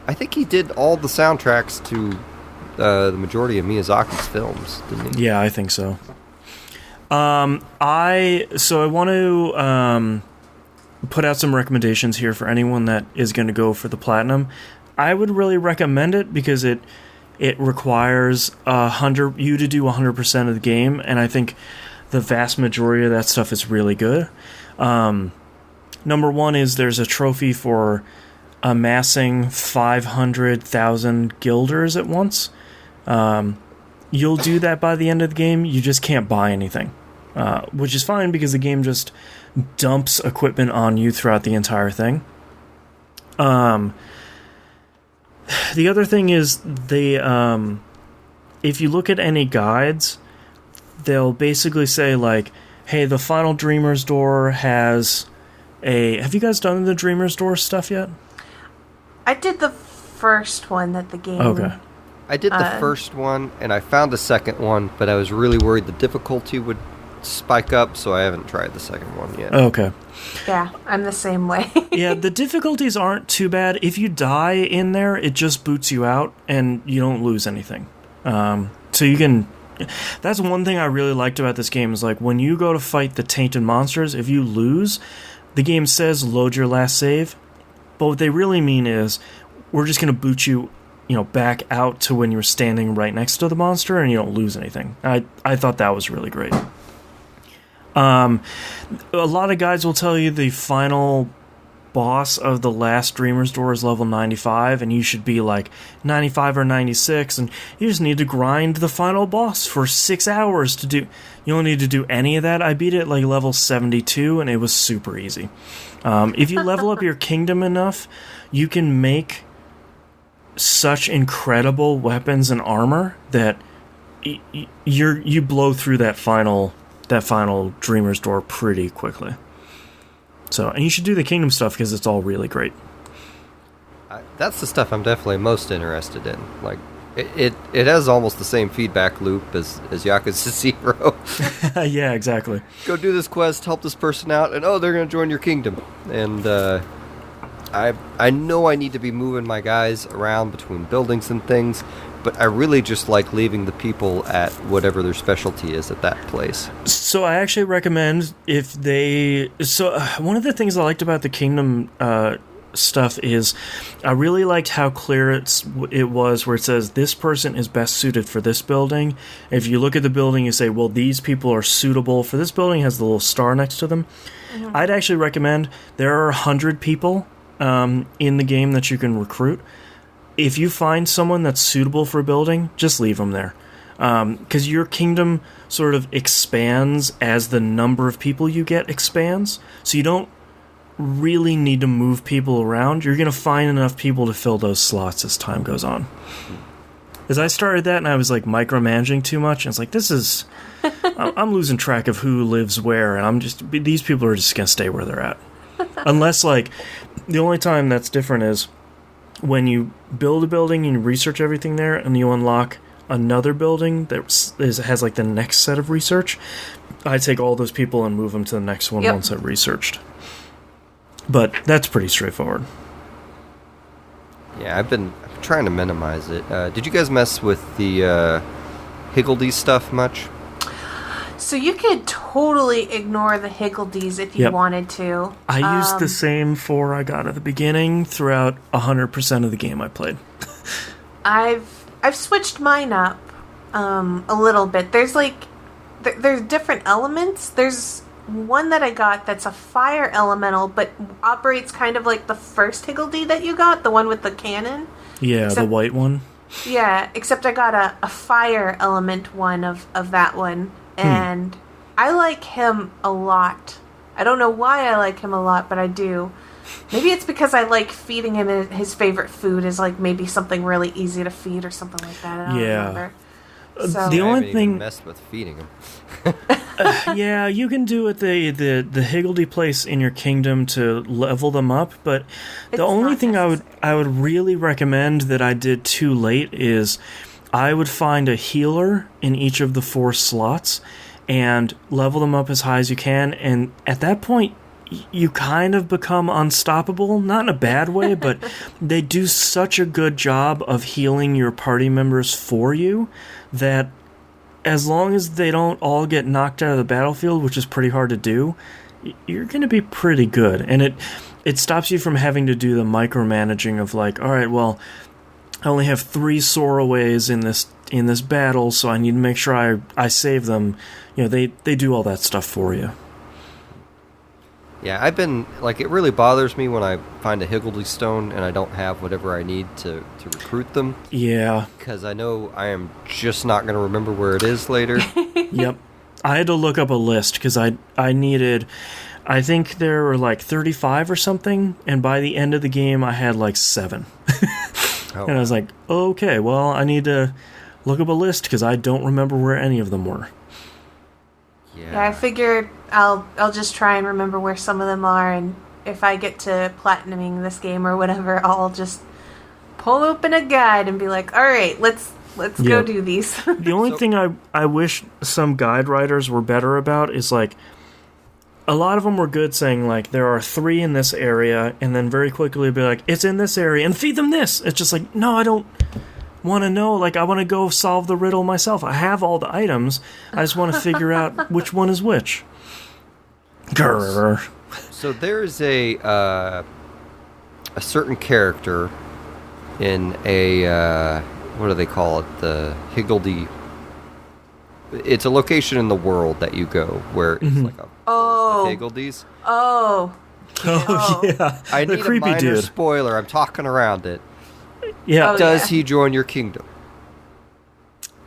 I think he did all the soundtracks to the majority of Miyazaki's films, didn't he? Yeah, I think so. I want to put out some recommendations here for anyone that is going to go for the Platinum. I would really recommend it because it requires you to do 100% of the game, and I think the vast majority of that stuff is really good. Number one is there's a trophy for amassing 500,000 guilders at once. You'll do that by the end of the game. You just can't buy anything, which is fine because the game just dumps equipment on you throughout the entire thing. The other thing is if you look at any guides, they'll basically say like, hey, the final Dreamer's Door has have you guys done the Dreamer's Door stuff yet? I did the first one that the game... Okay. I did the first one, and I found the second one, but I was really worried the difficulty would spike up, so I haven't tried the second one yet. Okay. Yeah, I'm the same way. Yeah, the difficulties aren't too bad. If you die in there, it just boots you out, and you don't lose anything. So you can... That's one thing I really liked about this game, is like, when you go to fight the tainted monsters, if you lose, the game says load your last save, but what they really mean is, we're just going to boot you back out to when you're standing right next to the monster and you don't lose anything. I thought that was really great. A lot of guides will tell you the final boss of the last Dreamer's Door is level 95, and you should be like 95 or 96, and you just need to grind the final boss for 6 hours to do... You don't need to do any of that. I beat it at like level 72, and it was super easy. If you level up your kingdom enough, you can make such incredible weapons and armor that you blow through that final Dreamer's Door pretty quickly. So, and you should do the kingdom stuff because it's all really great. That's the stuff I'm definitely most interested in. Like, it has almost the same feedback loop as Yakuza 0. Yeah, exactly. Go do this quest, help this person out, and they're going to join your kingdom. And I know I need to be moving my guys around between buildings and things, but I really just like leaving the people at whatever their specialty is at that place. So I actually recommend one of the things I liked about the kingdom stuff is I really liked how clear it was where it says this person is best suited for this building. If you look at the building, you say, well, these people are suitable for this building. It has the little star next to them. Mm-hmm. I'd actually recommend there are 100 people in the game that you can recruit. If you find someone that's suitable for a building, just leave them there. Because your kingdom sort of expands as the number of people you get expands. So you don't really need to move people around, you're going to find enough people to fill those slots as time goes on. As I started that and I was like micromanaging too much, and it's like, this is... I'm losing track of who lives where, and these people are just going to stay where they're at. Unless, like, the only time that's different is when you build a building and you research everything there, and you unlock another building that has, like, the next set of research. I take all those people and move them to the next one once I've researched. But that's pretty straightforward. Yeah, I've been trying to minimize it. Did you guys mess with the higgledy stuff much? So you could totally ignore the higgledies if you wanted to. I used the same 4 I got at the beginning throughout 100% of the game I played. I've switched mine up a little bit. There's like there's different elements. There's one that I got that's a fire elemental, but operates kind of like the first higgledy that you got, the one with the cannon. Yeah, the white one. Yeah, except I got a fire element one of that one. And I like him a lot. I don't know why I like him a lot, but I do. Maybe it's because I like feeding him his favorite food is like maybe something really easy to feed or something like that. I don't remember. So, the only thing even messed with feeding him. Yeah, you can do it the higgledy place in your kingdom to level them up, but the only thing I would really recommend that I did too late is I would find a healer in each of the 4 slots and level them up as high as you can, and at that point you kind of become unstoppable, not in a bad way, but they do such a good job of healing your party members for you that as long as they don't all get knocked out of the battlefield, which is pretty hard to do, you're going to be pretty good. And it stops you from having to do the micromanaging of like, all right, well, I only have 3 Soraways in this battle, so I need to make sure I save them. You know, they do all that stuff for you. Yeah, I've been, like, it really bothers me when I find a higgledy stone and I don't have whatever I need to recruit them. Yeah. Because I know I am just not going to remember where it is later. Yep. I had to look up a list because I needed, I think there were like 35 or something, and by the end of the game I had like 7. And I was like, okay, well, I need to look up a list because I don't remember where any of them were. Yeah, I figured I'll just try and remember where some of them are, and if I get to platinuming this game or whatever, I'll just pull open a guide and be like, all right, let's go do these. The only thing I wish some guide writers were better about is like, a lot of them were good saying like, there are 3 in this area, and then very quickly be like, it's in this area, and feed them this. It's just like, no, I don't want to know. Like, I want to go solve the riddle myself. I have all the items. I just want to figure out which one is which. Grrr. So there's a certain character in a, what do they call it? The Higgledy. It's a location in the world that you go where it's like a Higgledies. Oh, yeah. I the need creepy a minor dude. spoiler. I'm talking around it. Yeah. Does he join your kingdom?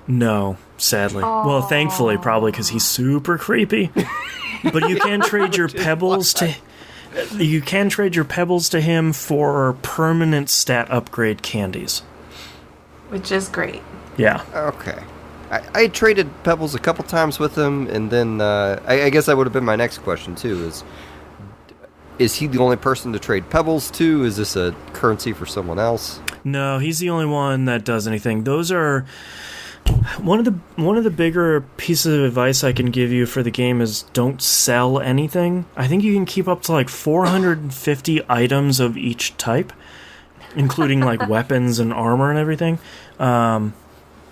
No, sadly. Well, thankfully, probably because he's super creepy. But you can trade your pebbles to. You can trade your pebbles to him for permanent stat upgrade candies, which is great. Yeah. Okay. I traded pebbles a couple times with him, and then I guess that would have been my next question too. Is he the only person to trade pebbles to? Is this a currency for someone else? No, he's the only one that does anything. Those are one of the bigger pieces of advice I can give you for the game is don't sell anything. I think you can keep up to like 450 items of each type, including like weapons and armor and everything.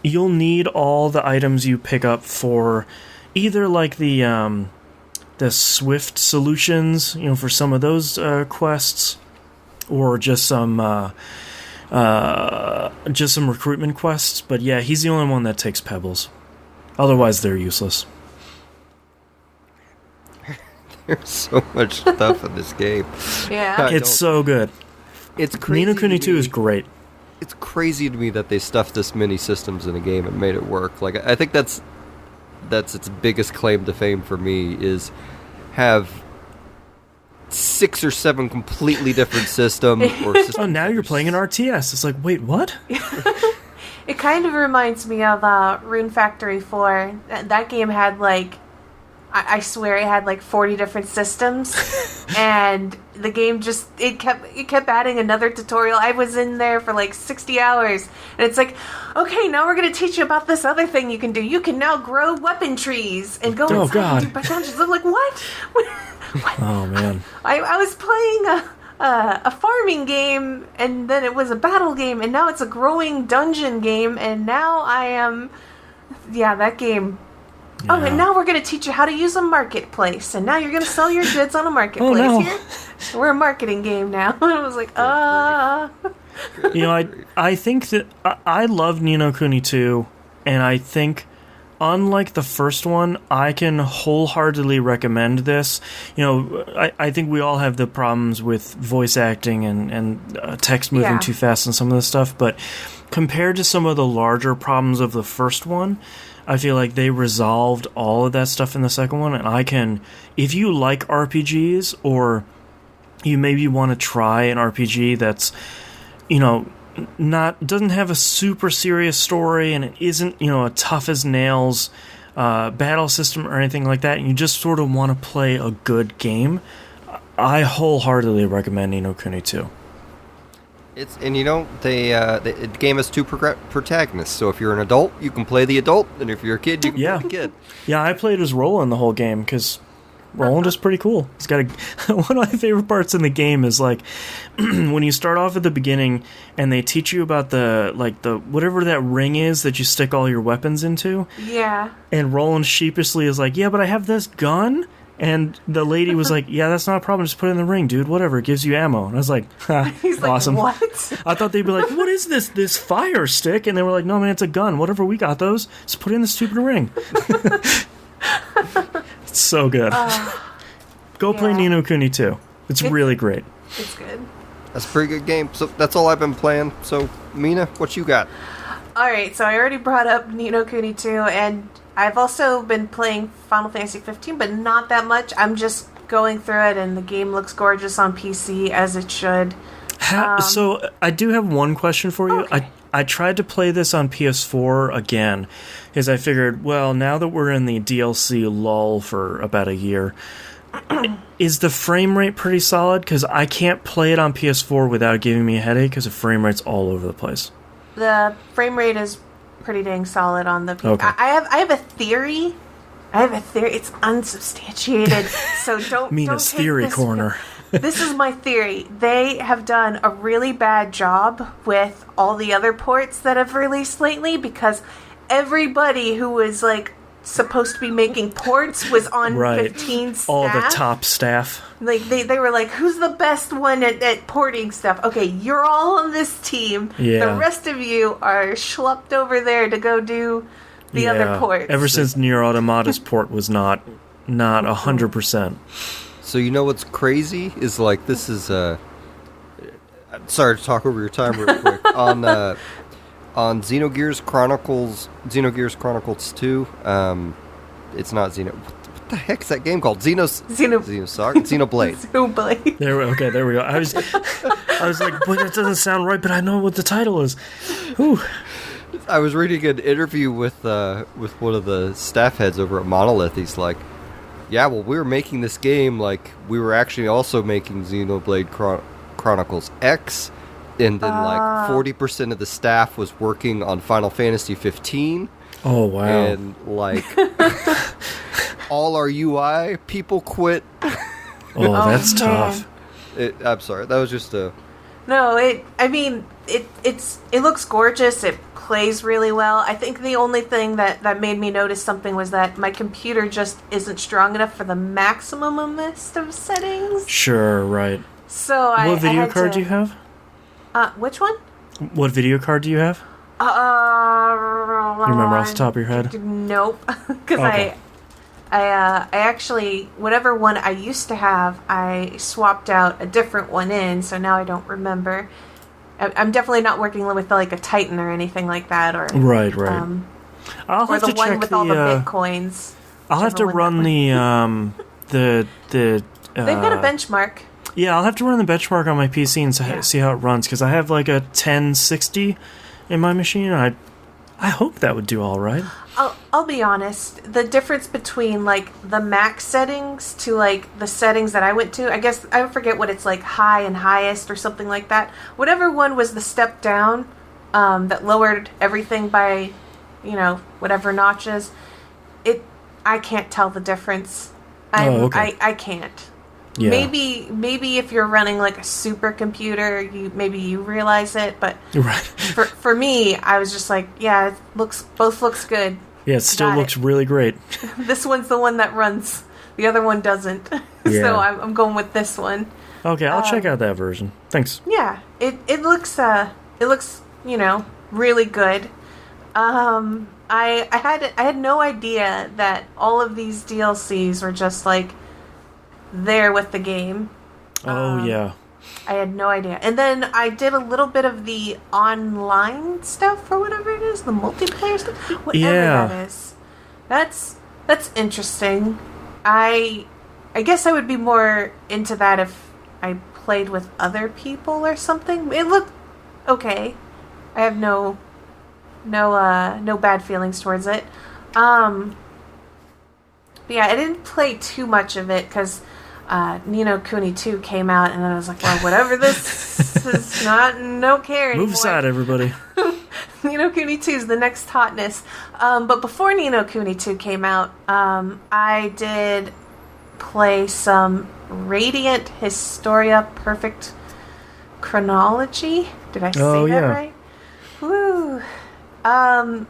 You'll need all the items you pick up for either like the Swift solutions, you know, for some of those quests, or just some recruitment quests. But yeah, he's the only one that takes pebbles. Otherwise, they're useless. There's so much stuff in this game. Yeah, it's so good. It's crazy. Ni no Kuni 2 is great. It's crazy to me that they stuffed this many systems in a game and made it work. Like, I think that's its biggest claim to fame for me is have 6 or 7 completely different systems. Oh, now you're playing an RTS. It's like, wait, what? It kind of reminds me of Rune Factory 4. That game had like, I swear it had like 40 different systems, and the game just it kept adding another tutorial. I was in there for like 60 hours, and it's like, okay, now we're gonna teach you about this other thing you can do. You can now grow weapon trees and go inside and do dungeons. I'm like, what? What? Oh man! I was playing a farming game, and then it was a battle game, and now it's a growing dungeon game, and now I am, that game. Yeah. Oh, and now we're going to teach you how to use a marketplace, and now you're going to sell your goods on a marketplace. Oh, no. Here, we're a marketing game now. And I was like, You know, I think that I love Ni no Kuni 2, and I think, unlike the first one, I can wholeheartedly recommend this. You know, I think we all have the problems with voice acting and text moving too fast and some of this stuff, but compared to some of the larger problems of the first one, I feel like they resolved all of that stuff in the second one, and I can, if you like RPGs, or you maybe want to try an RPG that's, you know, doesn't have a super serious story, and it isn't, you know, a tough as nails battle system or anything like that, and you just sort of want to play a good game, I wholeheartedly recommend Ni no Kuni 2. The game has 2 protagonists. So if you're an adult, you can play the adult, and if you're a kid, you can play the kid. Yeah, I played as Roland the whole game because Roland is pretty cool. He's got one of my favorite parts in the game is like when you start off at the beginning and they teach you about the whatever that ring is that you stick all your weapons into. Yeah. And Roland sheepishly is like, "Yeah, but I have this gun." And the lady was like, "Yeah, that's not a problem. Just put it in the ring, dude. Whatever. It gives you ammo." And I was like, He's awesome. Like, what? I thought they'd be like, "What is this fire stick?" And they were like, "No, man, it's a gun. Whatever. We got those. Just put it in the stupid ring." It's so good. Go play Ni no Kuni 2. It's really great. It's good. That's a pretty good game. So that's all I've been playing. So, Mina, what you got? All right. So I already brought up Ni no Kuni 2, and I've also been playing Final Fantasy 15, but not that much. I'm just going through it, and the game looks gorgeous on PC, as it should. So I do have one question for you. Okay. I tried to play this on PS4 again, because I figured, well, now that we're in the DLC lull for about a year, is the frame rate pretty solid? Because I can't play it on PS4 without giving me a headache, because the frame rate's all over the place. The frame rate is pretty dang solid on the PC. Okay. I have a theory. It's unsubstantiated, so don't. Mina's don't theory corner. This is my theory. They have done a really bad job with all the other ports that have released lately, because everybody who was like supposed to be making ports was on 15 staff. All the top staff. Like they were like, who's the best one at porting stuff? Okay, you're all on this team. Yeah. The rest of you are schlepped over there to go do the other ports. Ever since Nier Automata's port was not 100%. So you know what's crazy is like this is sorry to talk over your time real quick on Xenogears Chronicles 2. It's not Xeno. What the heck is that game called? Xenoblade. Xenoblade. There we go. I was like, but that doesn't sound right. But I know what the title is. Whew. I was reading an interview with one of the staff heads over at Monolith. He's like, yeah, well, we were making this game like we were actually also making Xenoblade Chronicles X, and then like 40% of the staff was working on Final Fantasy 15. Oh wow! And like all our UI people quit. Oh, that's tough. I'm sorry, that was just a. No, it looks gorgeous. It plays really well. I think the only thing that made me notice something was that my computer just isn't strong enough for the maximum list of settings. Sure, right. So what video card do you have? Which one? What video card do you have? You remember off the top of your head? Nope. Because I actually, whatever one I used to have, I swapped out a different one in, so now I don't remember. I'm definitely not working with like a Titan or anything like that, or right. I'll have or the to one check with all the bitcoins. I'll have to run the They've got a benchmark. Yeah, I'll have to run the benchmark on my PC and see how it runs, because I have like a 1060 in my machine, and I hope that would do all right. I'll be honest. The difference between like the max settings to like the settings that I went to, I guess I forget what it's like, high and highest or something like that. Whatever one was the step down that lowered everything by, whatever notches. I can't tell the difference. Okay. I can't. Yeah. Maybe if you're running like a supercomputer, you realize it, but right. for me, I was just like, yeah, both looks good. Yeah, it still looks really great. This one's the one that runs. The other one doesn't. Yeah. So I'm going with this one. Okay, I'll check out that version. Thanks. Yeah, it looks really good. I had no idea that all of these DLCs were just like there with the game. Oh yeah. I had no idea. And then I did a little bit of the online stuff or whatever it is, the multiplayer stuff, whatever that is. That's interesting. I guess I would be more into that if I played with other people or something. It looked okay. I have no bad feelings towards it. But yeah, I didn't play too much of it because Ni no Kuni 2 came out, and then I was like, well, whatever this is, no care anymore. Move aside, everybody. Ni no Kuni 2 is the next hotness. But before Ni no Kuni 2 came out, I did play some Radiant Historia Perfect Chronology. Did I say that right? Woo. I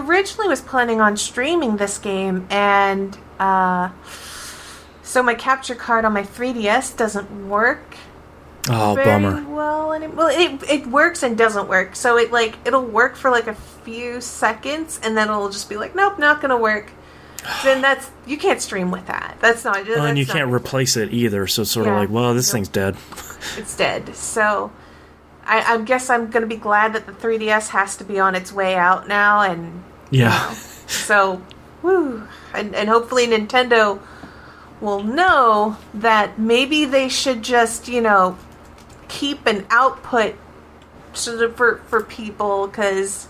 originally was planning on streaming this game, and so my capture card on my 3DS doesn't work. Oh, very bummer. Well, it works and doesn't work. So it'll work for like a few seconds, and then it'll just be like, nope, not gonna work. Then you can't stream with that. That's not. Well, and you can't replace it either. So it's sort of like, well, this thing's dead. It's dead. So I guess I'm gonna be glad that the 3DS has to be on its way out now, and so woo, and hopefully Nintendo will know that maybe they should just, keep an output for people, because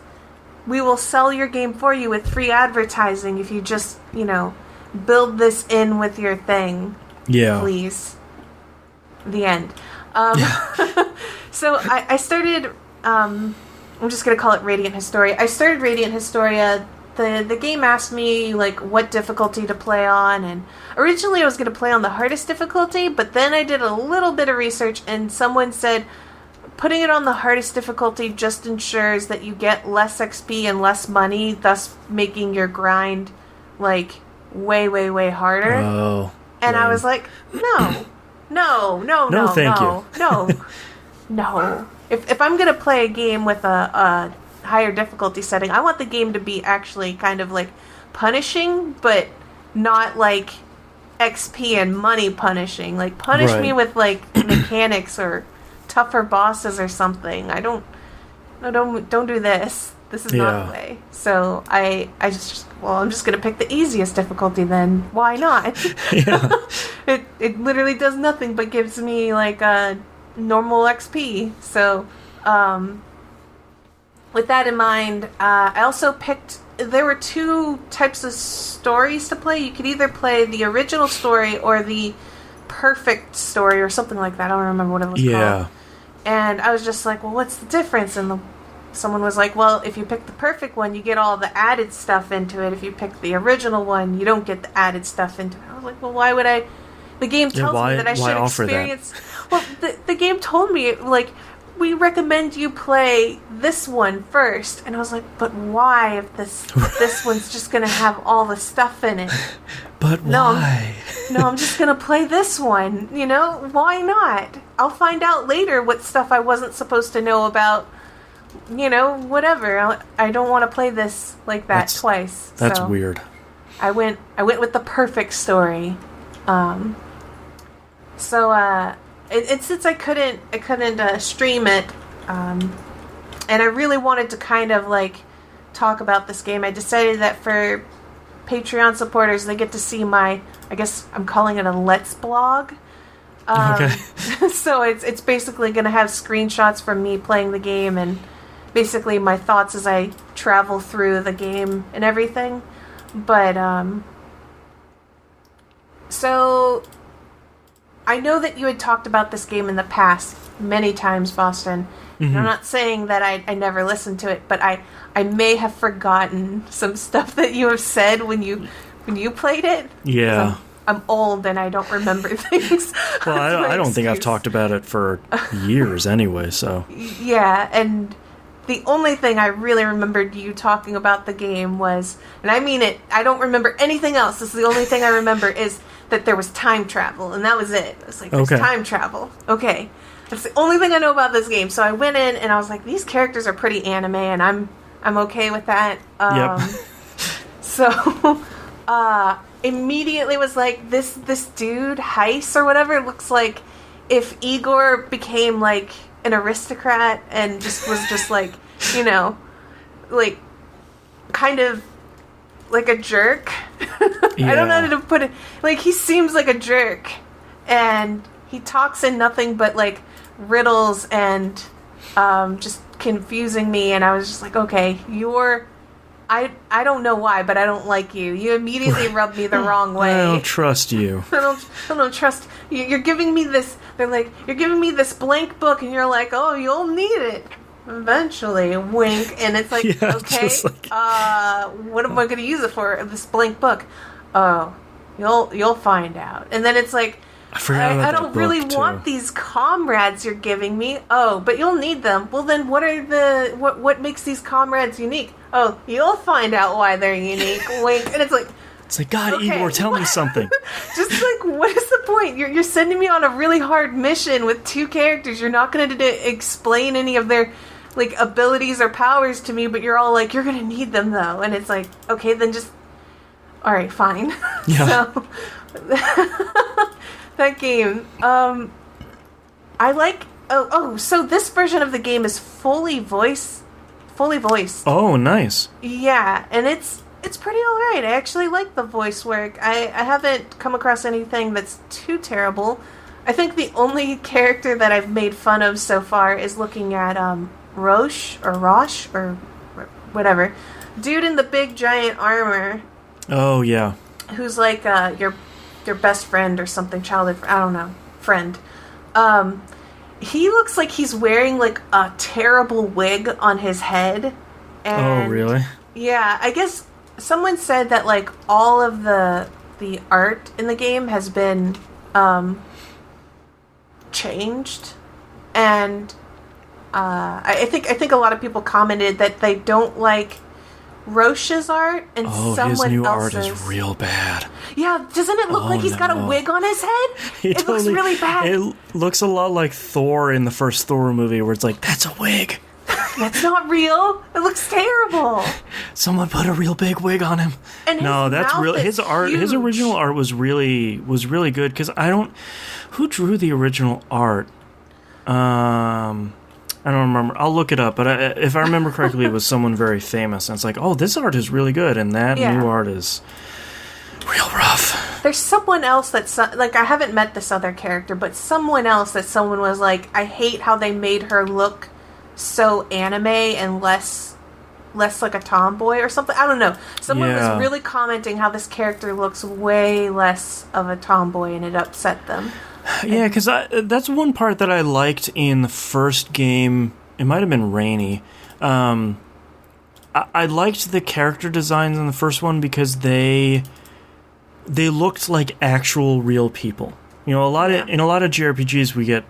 we will sell your game for you with free advertising if you just, build this in with your thing. Yeah. Please. The end. So I started, I'm just going to call it Radiant Historia. I started Radiant Historia. The game asked me, like, what difficulty to play on, and originally I was going to play on the hardest difficulty, but then I did a little bit of research, and someone said putting it on the hardest difficulty just ensures that you get less XP and less money, thus making your grind, like, way, way, way harder. Oh. And I was like, no, thank you. No. If I'm going to play a game with a higher difficulty setting, I want the game to be actually kind of like punishing, but not like XP and money punishing. Like, punish me with like mechanics or tougher bosses or something. Don't do this. This is not the way. So I'm just gonna pick the easiest difficulty then. Why not? Yeah. It literally does nothing but gives me like a normal XP. So with that in mind, I also picked... There were two types of stories to play. You could either play the original story or the perfect story or something like that. I don't remember what it was called. And I was just like, well, what's the difference? And someone was like, well, if you pick the perfect one, you get all the added stuff into it. If you pick the original one, you don't get the added stuff into it. I was like, well, why would I... The game tells me that I should experience... Well, the game told me, like... We recommend you play this one first. And I was like, but why if this one's just going to have all the stuff in it? But why? No, I'm just going to play this one. Why not? I'll find out later what stuff I wasn't supposed to know about. Whatever. I don't want to play this like that twice. That's weird. I went with the perfect story. And since I couldn't stream it, and I really wanted to kind of like talk about this game, I decided that for Patreon supporters, they get to see my, I guess I'm calling it a Let's blog. Okay. So it's basically going to have screenshots from me playing the game and basically my thoughts as I travel through the game and everything. But, so I know that you had talked about this game in the past many times, Boston. Mm-hmm. I'm not saying that I never listened to it, but I may have forgotten some stuff that you have said when you played it. Yeah. I'm old and I don't remember things. Well, I don't think I've talked about it for years anyway, so. Yeah, and the only thing I really remembered you talking about the game was, and I mean it, I don't remember anything else. This is the only thing I remember is that there was time travel, and that was it. It was like, there's time travel. Okay. That's the only thing I know about this game. So I went in and I was like, these characters are pretty anime, and I'm okay with that. Yep. So, immediately was like, this dude, Heiss or whatever, looks like if Igor became like an aristocrat and was just like, you know, like kind of like a jerk. Yeah. I don't know how to put it. Like, he seems like a jerk, and he talks in nothing but like riddles and just confusing me. And I was just like, okay, I don't know why, but I don't like you. You immediately rubbed me the wrong way. I don't trust you. I don't trust you. You're giving me this. They're like, you're giving me this blank book, and you're like, oh, you'll need it eventually. Wink. And it's like, yeah, okay, what am I going to use it for? This blank book. Oh, you'll find out. And then it's like, I don't really want these comrades you're giving me. Oh, but you'll need them. Well, then what makes these comrades unique? Oh, you'll find out why they're unique. Wink. And it's like, God, okay, Igor, tell me something. Just like, what is the point? You're sending me on a really hard mission with two characters. You're not going to explain any of their like abilities or powers to me, but you're all like, you're going to need them though. And it's like, okay, then just, all right, fine. Yeah. So that game, I like. So this version of the game is fully voiced. Oh, nice. Yeah, and it's pretty alright. I actually like the voice work. I haven't come across anything that's too terrible. I think the only character that I've made fun of so far is looking at Roche or whatever, dude in the big giant armor. Oh yeah. Who's like your best friend or something, childhood, I don't know, friend. He looks like he's wearing like a terrible wig on his head. And, oh really? Yeah, I guess someone said that like all of the art in the game has been changed, and I think a lot of people commented that they don't like Roche's art and someone his new else's art is real bad. Yeah, doesn't it look like he's got a wig on his head? It looks really bad. It looks a lot like Thor in the first Thor movie, where it's like, that's a wig. That's not real. It looks terrible. Someone put a real big wig on him. And no, that's real. His art, huge. His original art was really good. Because who drew the original art? I don't remember. I'll look it up. But if I remember correctly, it was someone very famous. And it's like, oh, this art is really good, and that new art is real rough. There's someone else that's like, I haven't met this other character, but someone else that someone was like, I hate how they made her look so anime and less like a tomboy or something. I don't know. Someone was really commenting how this character looks way less of a tomboy, and it upset them. Yeah, because that's one part that I liked in the first game. It might have been Rainy. I liked the character designs in the first one because they looked like actual real people. You know, in a lot of JRPGs we get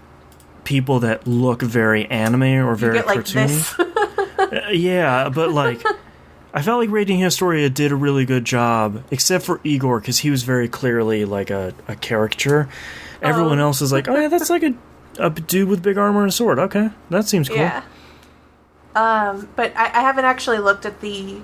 people that look very anime or very cartoony. Yeah, but like, I felt like Radiant Historia did a really good job, except for Igor, because he was very clearly like a caricature. Everyone else is like, oh yeah, that's like a dude with big armor and a sword. Okay, that seems cool. Yeah. But I haven't actually looked at the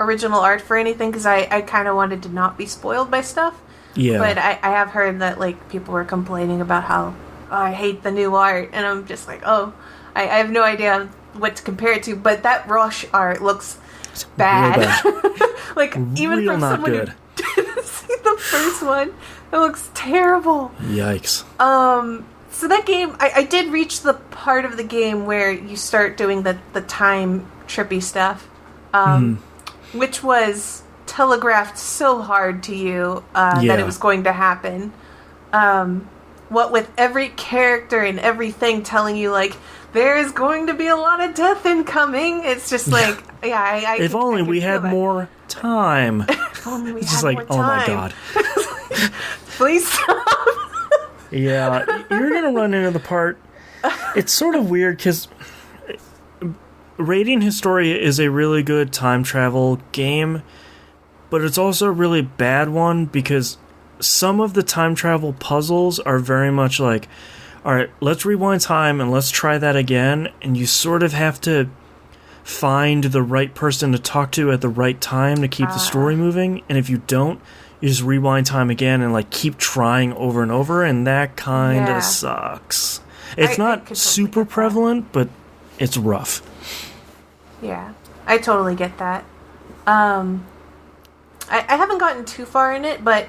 original art for anything, because I kind of wanted to not be spoiled by stuff. Yeah. But I have heard that like people were complaining about how I hate the new art, and I'm just like, I have no idea what to compare it to, but that Rush art looks bad. Like, even real from not someone good. who didn't see the first one, it looks terrible. Yikes. So that game, I did reach the part of the game where you start doing the time trippy stuff, which was telegraphed so hard to you that it was going to happen. What with every character and everything telling you, like, there is going to be a lot of death incoming. It's just like, if only we had more time. If only we It's had just like, more oh my time. god. Please stop. Yeah, you're gonna run into the part. It's sort of weird because Rating Historia is a really good time travel game, but it's also a really bad one because some of the time travel puzzles are very much like, alright, let's rewind time and let's try that again, and you sort of have to find the right person to talk to at the right time to keep the story moving, and if you don't, you just rewind time again and like keep trying over and over, and that kind of sucks. It's not super prevalent, but it's rough. Yeah, I totally get that. I haven't gotten too far in it, but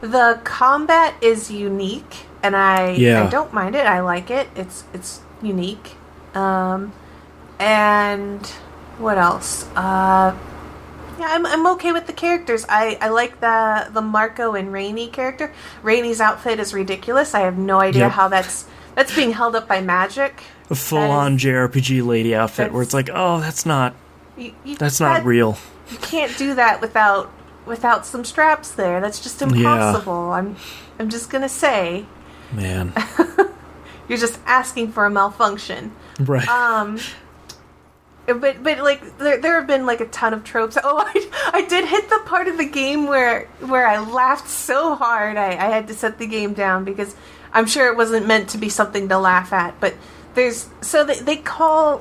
the combat is unique, and I don't mind it. I like it. It's unique. And what else? I'm okay with the characters. I like the Marco and Rainey character. Rainey's outfit is ridiculous. I have no idea how that's being held up by magic. A full-on JRPG lady outfit where it's like, oh, that's not not real. You can't do that without some straps there. That's just impossible. Yeah. I'm just gonna say, man, you're just asking for a malfunction, right? But like there have been like a ton of tropes. Oh, I did hit the part of the game where I laughed so hard I had to set the game down because I'm sure it wasn't meant to be something to laugh at. But they call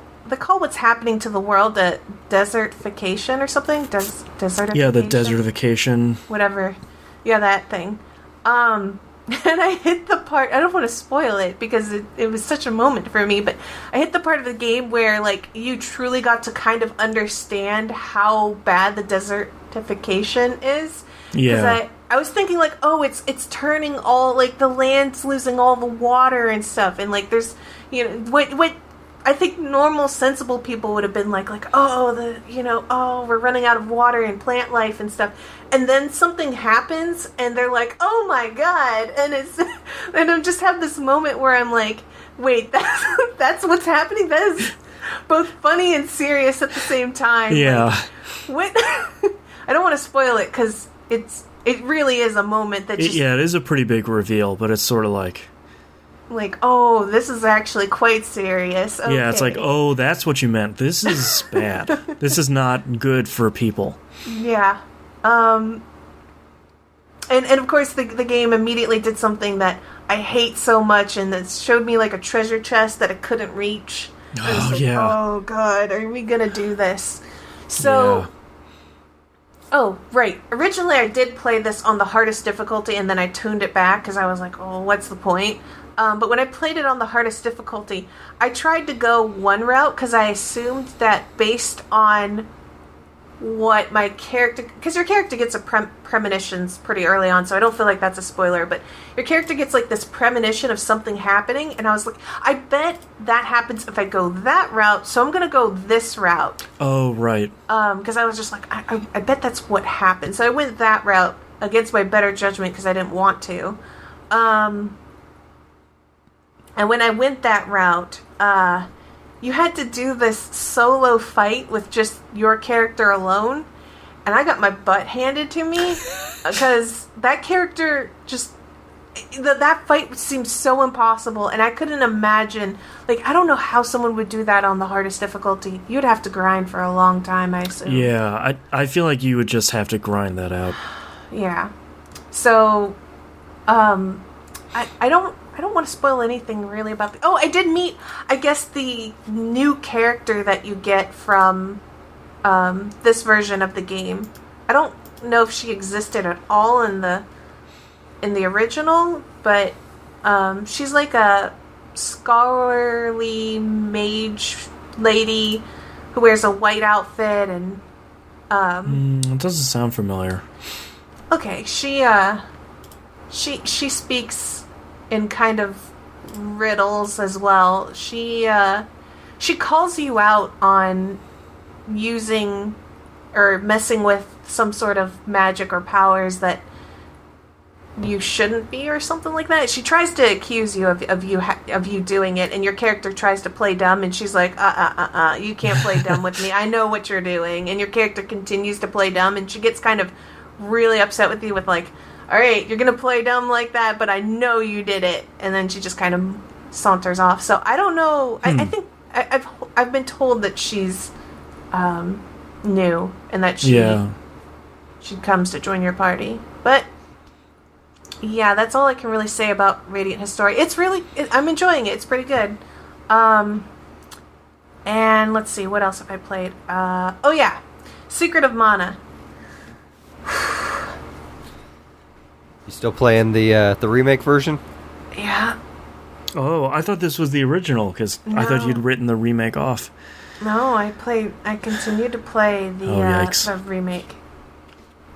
what's happening to the world a desertification or something. Desertification. Yeah, the desertification. Whatever. Yeah, that thing. And I hit the part, I don't want to spoil it because it was such a moment for me, but I hit the part of the game where like you truly got to kind of understand how bad the desertification is. Yeah. I was thinking like, oh, it's turning all, like the land's losing all the water and stuff, and like there's, you know, what I think normal sensible people would have been like, oh, we're running out of water and plant life and stuff. And then something happens and they're like, oh my god. And and I just have this moment where I'm like, wait, that's what's happening? That is both funny and serious at the same time. Yeah. Like, what? I don't want to spoil it because it really is a moment that just... it is a pretty big reveal, but it's sort of like, oh, this is actually quite serious. Okay. Yeah, it's like, oh, that's what you meant. This is bad. This is not good for people. Yeah. And of course the game immediately did something that I hate so much, and that showed me like a treasure chest that it couldn't reach. Oh, like, yeah. Oh, God, are we gonna do this? So... Yeah. Oh, right. Originally I did play this on the hardest difficulty, and then I tuned it back because I was like, oh, what's the point? But when I played it on the hardest difficulty, I tried to go one route because I assumed that based on what my character... Because your character gets a premonitions pretty early on, so I don't feel like that's a spoiler, but your character gets like this premonition of something happening, and I was like, I bet that happens if I go that route, so I'm going to go this route. Oh, right. Because I was just like, I bet that's what happened. So I went that route against my better judgment because I didn't want to. And when I went that route, you had to do this solo fight with just your character alone, and I got my butt handed to me because that character just... That fight seemed so impossible, and I couldn't imagine... Like, I don't know how someone would do that on the hardest difficulty. You'd have to grind for a long time, I assume. Yeah, I feel like you would just have to grind that out. Yeah. So, I don't want to spoil anything really about the... Oh, I did meet, I guess, the new character that you get from this version of the game. I don't know if she existed at all in the original, but she's like a scholarly mage lady who wears a white outfit and it doesn't sound familiar. Okay, she speaks in kind of riddles as well. She calls you out on using or messing with some sort of magic or powers that you shouldn't be, or something like that. She tries to accuse you of you doing it, and your character tries to play dumb, and she's like, you can't play dumb with me. I know what you're doing. And your character continues to play dumb, and she gets kind of really upset with you with like, all right, you're gonna play dumb like that, but I know you did it. And then she just kind of saunters off. So I don't know. I think I've been told that she's new, and that she comes to join your party, but yeah, that's all I can really say about Radiant Historia. I'm enjoying it. It's pretty good. And let's see, what else have I played? Secret of Mana. You still playing the remake version? Yeah. Oh, I thought this was the original, because I thought you'd written the remake off. No, I continue to play the remake.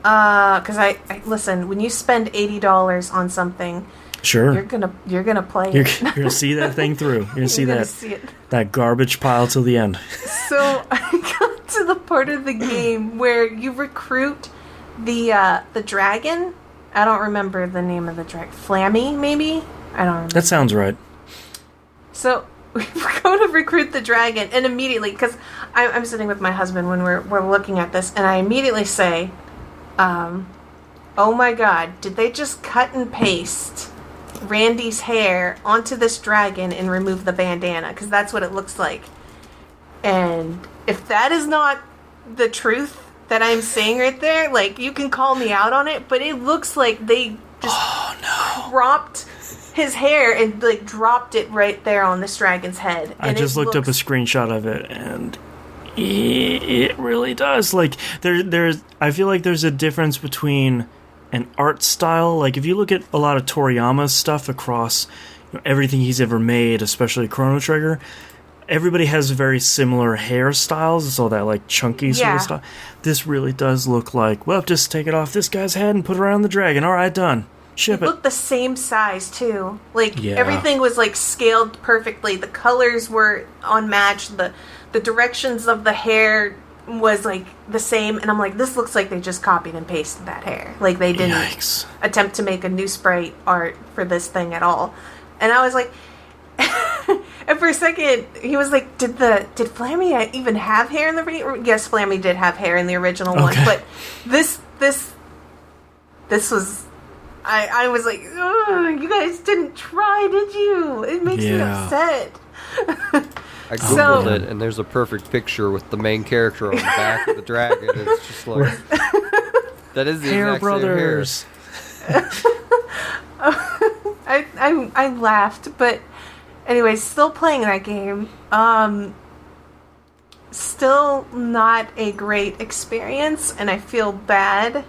Because I listen, when you spend $80 on something, sure, you're gonna play it. You're gonna see that thing through. You're gonna see that garbage pile till the end. So I got to the part of the game where you recruit the dragon. I don't remember the name of the dragon. Flammy, maybe? I don't remember. That sounds right. So we go to recruit the dragon, and immediately, because I'm sitting with my husband when we're looking at this, and I immediately say, oh my god, did they just cut and paste Randy's hair onto this dragon and remove the bandana? Because that's what it looks like. And if that is not the truth that I'm saying right there, like, you can call me out on it, but it looks like they just cropped his hair and like dropped it right there on this dragon's head. I just looked up a screenshot of it, and it really does. Like, there's I feel like there's a difference between an art style. Like, if you look at a lot of Toriyama's stuff across everything he's ever made, especially Chrono Trigger, everybody has very similar hairstyles. It's all that like chunky sort of stuff. This really does look like, well, just take it off this guy's head and put it around the dragon. All right, done. Ship it. Looked the same size too. Like, everything was like scaled perfectly. The colors were unmatched. The directions of the hair was like the same, and I'm like, this looks like they just copied and pasted that hair. Like, they didn't attempt to make a new sprite art for this thing at all. And I was like, and for a second, he was like, did Flammy even have hair in the yes, Flammy did have hair in the original one, but this was. I was like, you guys didn't try, did you? It makes me upset. I googled it, and there's a perfect picture with the main character on the back of the dragon. It's just like, that is the Hair exact Brothers. Same hair. I laughed, but anyways, still playing that game. Still not a great experience, and I feel bad,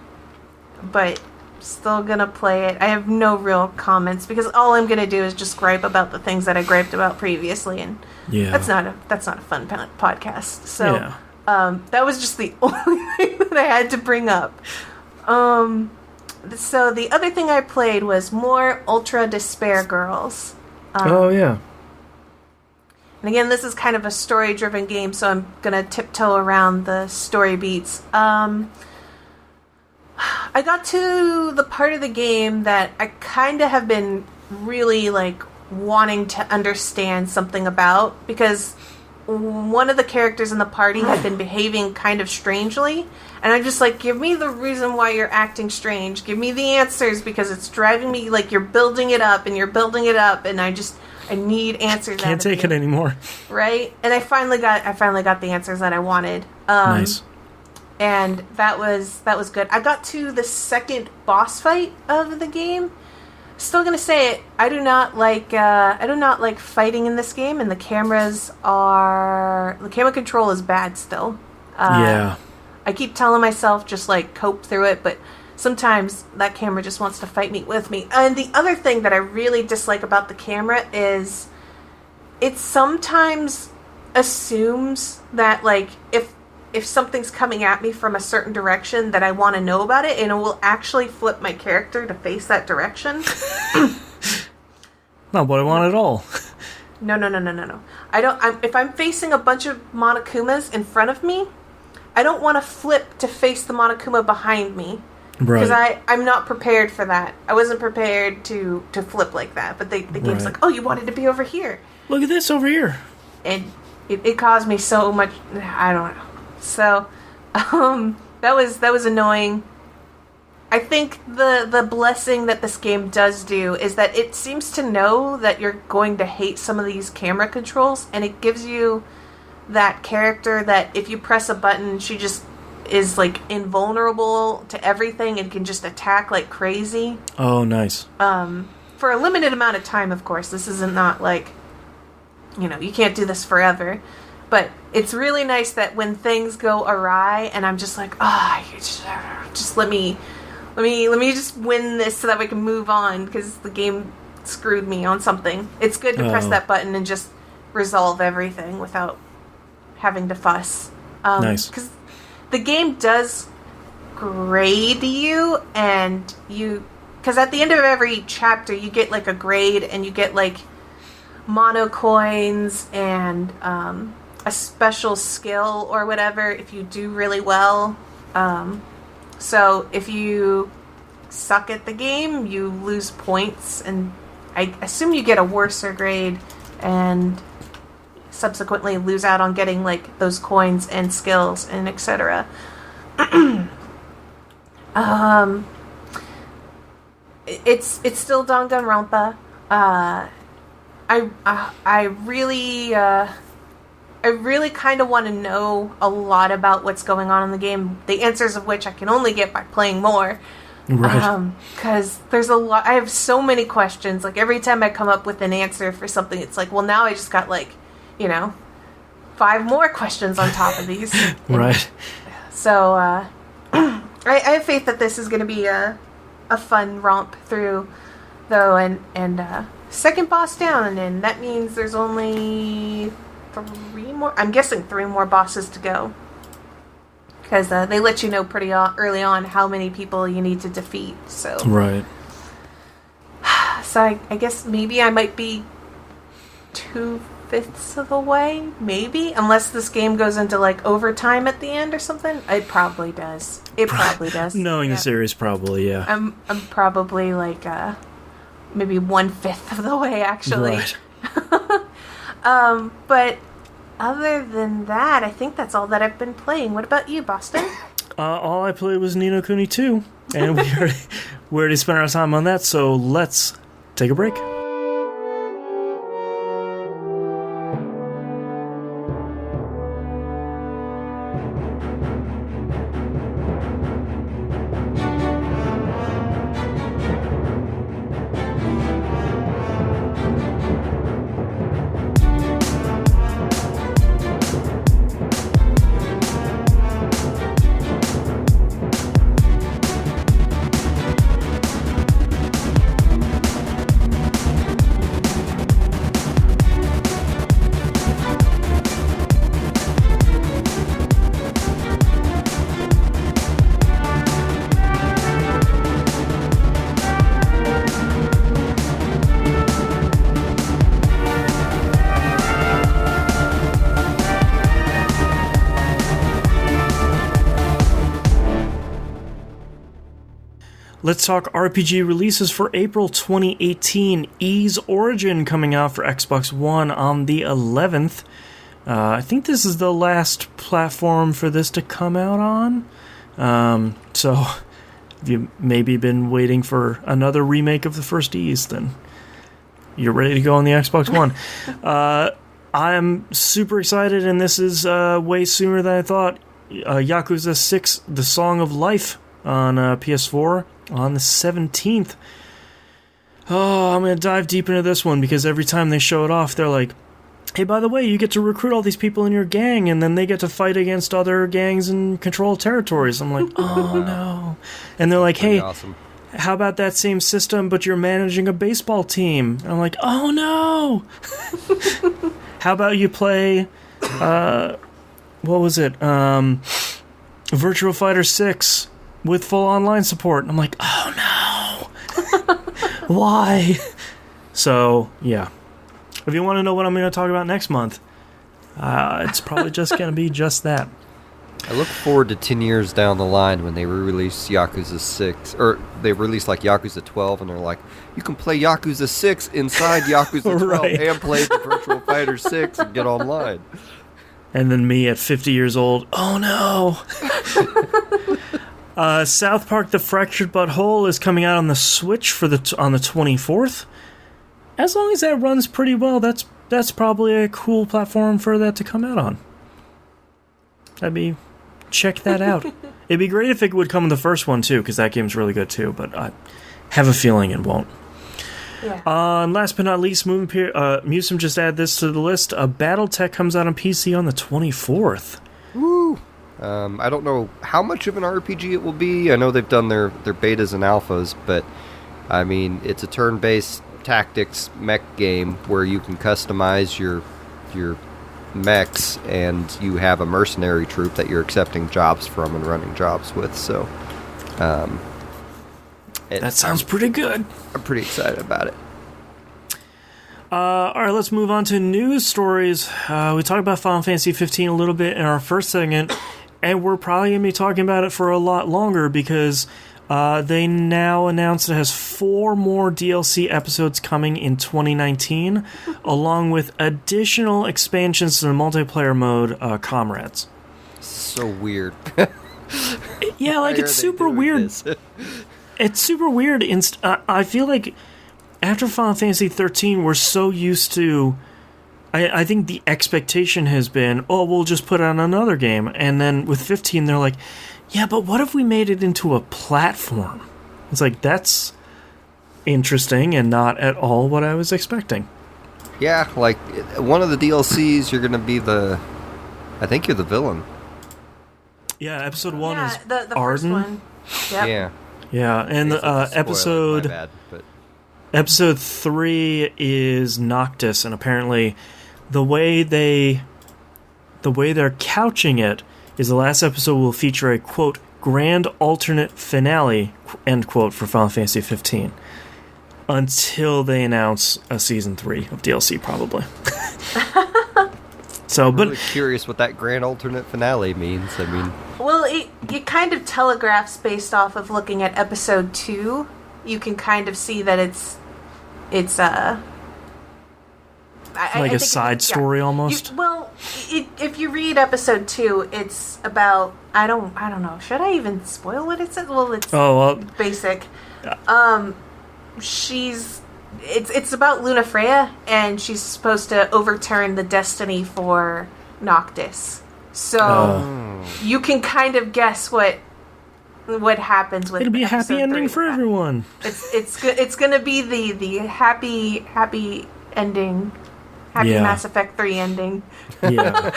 but still gonna play it. I have no real comments, because all I'm gonna do is just gripe about the things that I griped about previously, and that's not a fun podcast. So that was just the only thing that I had to bring up. So the other thing I played was more Ultra Despair Girls. And again, this is kind of a story-driven game, so I'm gonna tiptoe around the story beats. I got to the part of the game that I kind of have been really, like, wanting to understand something about, because one of the characters in the party had been behaving kind of strangely, and I'm just like, give me the reason why you're acting strange. Give me the answers, because it's driving me, like, you're building it up, and I need answers. Can't take it anymore. Right? And I finally got the answers that I wanted. Nice. And that was good. I got to the second boss fight of the game. Still gonna say it. I do not like fighting in this game, and the camera control is bad still. I keep telling myself just like cope through it, but sometimes that camera just wants to fight with me. And the other thing that I really dislike about the camera is it's sometimes assumes that, like, if something's coming at me from a certain direction, that I want to know about it, and it will actually flip my character to face that direction. Not what I want at all. No. If I'm facing a bunch of Monokumas in front of me, I don't want to flip to face the Monokuma behind me. Right. Because I'm not prepared for that. I wasn't prepared to flip like that. But the game's like, oh, you wanted to be over here. Look at this over here. And it caused me so much... I don't know. So, that was annoying. I think the blessing that this game does do is that it seems to know that you're going to hate some of these camera controls, and it gives you that character that if you press a button, she just is, like, invulnerable to everything and can just attack like crazy. Oh, nice. For a limited amount of time, of course. This isn't not like, you can't do this forever. But it's really nice that when things go awry and I'm just like, just let me just win this so that we can move on because the game screwed me on something. It's good to press that button and just resolve everything without having to fuss. Nice. Because the game does grade you, and because at the end of every chapter you get like a grade, and you get like mono coins and a special skill or whatever if you do really well. So if you suck at the game, you lose points, and I assume you get a worser grade and subsequently lose out on getting like those coins and skills and etc. It's still Danganronpa. I really kind of want to know a lot about what's going on in the game, the answers of which I can only get by playing more. Right. Because there's a lot. I have so many questions. Like, every time I come up with an answer for something, it's like, well, now I just got, like, 5 more questions on top of these. Right. So, I have faith that this is going to be a fun romp through, though, and second boss down, and that means there's only 3 more. I'm guessing 3 more bosses to go, because they let you know pretty early on how many people you need to defeat. So right. So I guess maybe I might be 2/5 of the way, maybe, unless this game goes into like overtime at the end or something. It probably does. It probably does. Knowing the series, probably, yeah. I'm probably like maybe 1/5 of the way, actually. Right. But other than that, I think that's all that I've been playing. What about you, Boston? All I played was Ni no Kuni 2, and we already spent our time on that, so let's take a break. Let's talk RPG releases for April 2018. Ys Origin coming out for Xbox One on the 11th. I think this is the last platform for this to come out on. So if you've maybe been waiting for another remake of the first Ys, then you're ready to go on the Xbox One. I'm super excited, and this is way sooner than I thought. Yakuza 6, The Song of Life on PS4 on the 17th. Oh, I'm going to dive deep into this one, because every time they show it off, they're like, hey, by the way, you get to recruit all these people in your gang, and then they get to fight against other gangs and control territories. I'm like, oh, no. And they're like, hey, awesome. How about that same system, but you're managing a baseball team? And I'm like, oh, no. How about you play what was it? Virtua Fighter 6 with full online support. And I'm like, oh no. Why? So, yeah. If you want to know what I'm going to talk about next month, it's probably just going to be just that. I look forward to 10 years down the line when they re-release Yakuza 6, or they release like Yakuza 12, and they're like, you can play Yakuza 6 inside Yakuza 12 Right. and play the Virtual Fighter 6 and get online. And then me at 50 years old, oh no! South Park: The Fractured But Whole is coming out on the Switch on the 24th. As long as that runs pretty well, that's probably a cool platform for that to come out on. Check that out. It'd be great if it would come in the first one too, because that game's really good too, but I have a feeling it won't. Yeah. And last but not least, Musum just add this to the list. BattleTech comes out on PC on the 24th. Woo! I don't know how much of an RPG it will be. I know they've done their betas and alphas, but I mean, it's a turn-based tactics mech game where you can customize your mechs, and you have a mercenary troop that you're accepting jobs from and running jobs with. So, That sounds pretty good. I'm pretty excited about it. All right, let's move on to news stories. We talked about Final Fantasy 15 a little bit in our first segment, and we're probably going to be talking about it for a lot longer because they now announced it has 4 more DLC episodes coming in 2019, along with additional expansions to the multiplayer mode, Comrades. So weird. Yeah, like, it's super weird. It's super weird. I feel like after Final Fantasy 13, we're so used to... I think the expectation has been, oh, we'll just put out another game. And then with 15, they're like, yeah, but what if we made it into a platform? It's like, that's interesting and not at all what I was expecting. Yeah, like, one of the DLCs, you're going to be I think you're the villain. Yeah, episode 1 is the Arden. first one. Yep. Yeah. Yeah, and episode... My bad, but... Episode 3 is Noctis, and apparently the way they're couching it is the last episode will feature a, quote, grand alternate finale, end quote, for Final Fantasy 15. Until they announce a Season 3 of DLC, probably. I'm really curious what that grand alternate finale means. I mean... Well, it kind of telegraphs based off of looking at Episode 2. You can kind of see that it's like a side story almost. If you read Episode 2, it's about I don't know. Should I even spoil what it says? Well, it's basic. It's about Luna Freya, and she's supposed to overturn the destiny for Noctis. So you can kind of guess what happens with. It'll be a happy ending for everyone. It's gonna be the happy ending, Mass Effect 3 ending. Yeah.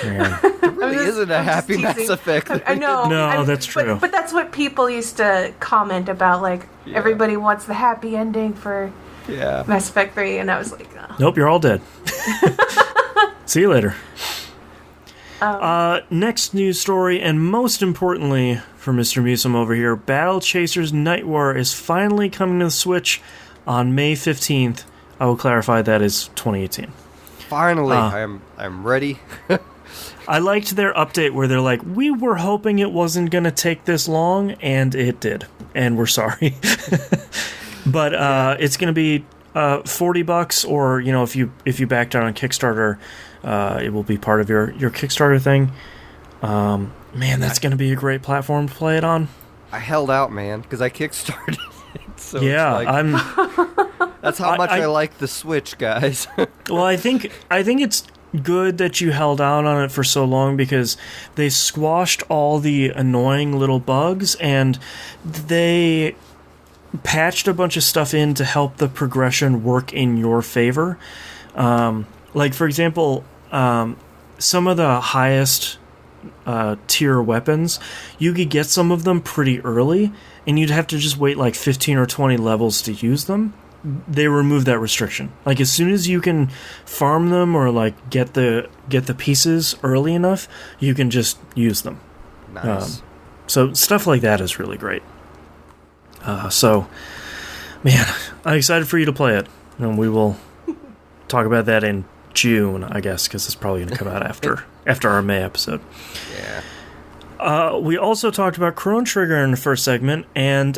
It really isn't a happy Mass Effect. I know. No, that's true. But that's what people used to comment about. Like, everybody wants the happy ending for Mass Effect 3, and I was like, oh. Nope, you're all dead. See you later. Next news story, and most importantly for Mr. Musum over here, Battle Chasers Nightwar is finally coming to the Switch on May 15th. I will clarify that is 2018. Finally, I'm ready. I liked their update where they're like, we were hoping it wasn't going to take this long, and it did. And we're sorry. But it's going to be $40, or if you backed out on Kickstarter, it will be part of your Kickstarter thing. Man, that's going to be a great platform to play it on. I held out, man, because I kickstarted it. So yeah, that's how much I like the Switch, guys. Well, I think it's good that you held out on it for so long because they squashed all the annoying little bugs and they patched a bunch of stuff in to help the progression work in your favor. Like, for example, some of the highest tier weapons, you could get some of them pretty early, and you'd have to just wait like 15 or 20 levels to use them. they removed that restriction. Like, as soon as you can farm them or like get the pieces early enough, you can just use them. Nice. So stuff like that is really great. So, man, I'm excited for you to play it, and we will talk about that in June, I guess, because it's probably going to come out after our May episode. Yeah. We also talked about Chrono Trigger in the first segment, and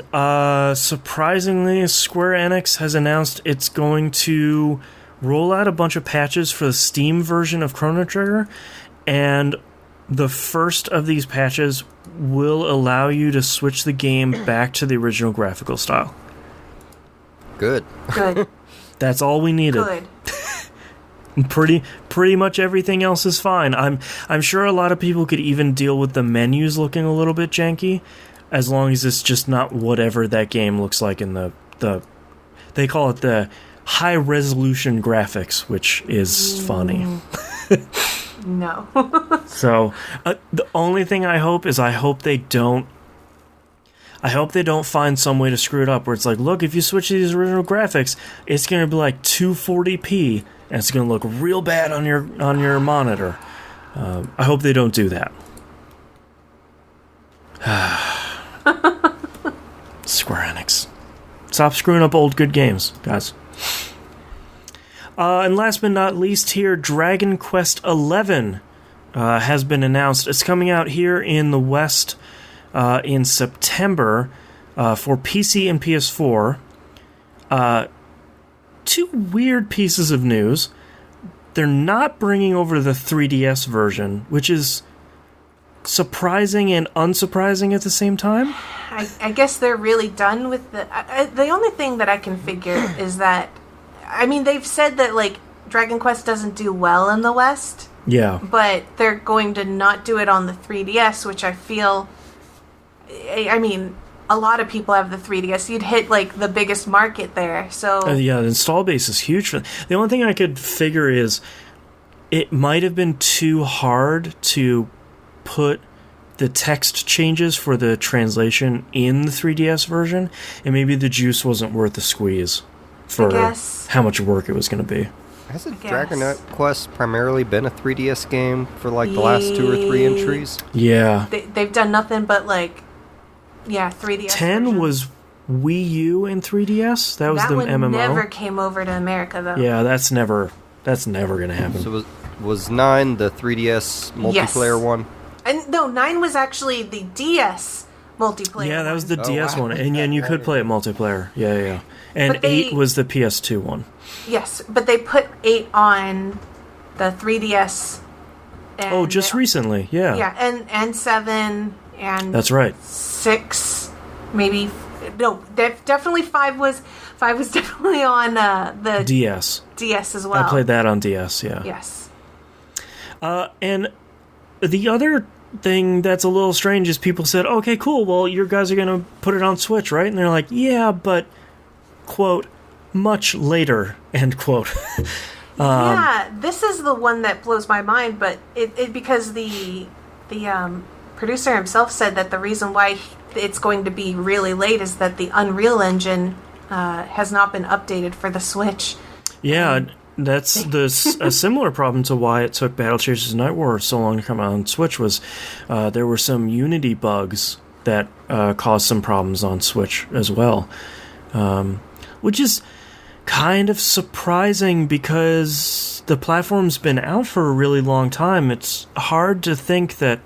surprisingly, Square Enix has announced it's going to roll out a bunch of patches for the Steam version of Chrono Trigger, and the first of these patches will allow you to switch the game back to the original graphical style. Good. That's all we needed. Good. Pretty much everything else is fine. I'm sure a lot of people could even deal with the menus looking a little bit janky, as long as it's just not whatever that game looks like in the they call it the high resolution graphics, which is funny. No. So the only thing I hope is I hope they don't find some way to screw it up where it's like, look, if you switch to these original graphics, it's going to be like 240p and it's going to look real bad on your monitor. I hope they don't do that. Square Enix. Stop screwing up old good games, guys. And last but not least here, Dragon Quest XI has been announced. It's coming out here in the West in September for PC and PS4. Two weird pieces of news. They're not bringing over the 3DS version, which is surprising and unsurprising at the same time. I guess they're really done with the only thing that I can figure is that, I mean, they've said that, like, Dragon Quest doesn't do well in the West. Yeah. But they're going to not do it on the 3DS, which I feel... I mean, a lot of people have the 3DS. You'd hit, like, the biggest market there, so... yeah, the install base is huge. The only thing I could figure is it might have been too hard to put the text changes for the translation in the 3DS version, and maybe the juice wasn't worth the squeeze for how much work it was going to be. Hasn't Dragon Quest primarily been a 3DS game for like the last 2 or 3 entries? Yeah. They've done nothing but like, 3DS. 10 version. Was Wii U and 3DS. That was the MMO. That one never came over to America though. Yeah, that's never going to happen. So was 9 the 3DS multiplayer one? And no, 9 was actually the DS multiplayer. Yeah, that was the DS wow. one, and you could play it multiplayer. Yeah. And 8 was the PS2 one. Yes, but they put 8 on the 3DS. And just recently, yeah. Yeah, and 7 and that's right. 6, maybe. No, definitely 5 was definitely on the DS. DS as well. I played that on DS. Yeah. Yes. And the other thing that's a little strange is people said, okay, cool, well, you guys are going to put it on Switch, right? And they're like, yeah, but, quote, much later, end quote. This is the one that blows my mind, but it because the producer himself said that the reason why it's going to be really late is that the Unreal Engine has not been updated for the Switch. Yeah, that's a similar problem to why it took Battle Chasers Nightwar so long to come out on Switch was there were some Unity bugs that caused some problems on Switch as well, which is kind of surprising because the platform's been out for a really long time. It's hard to think that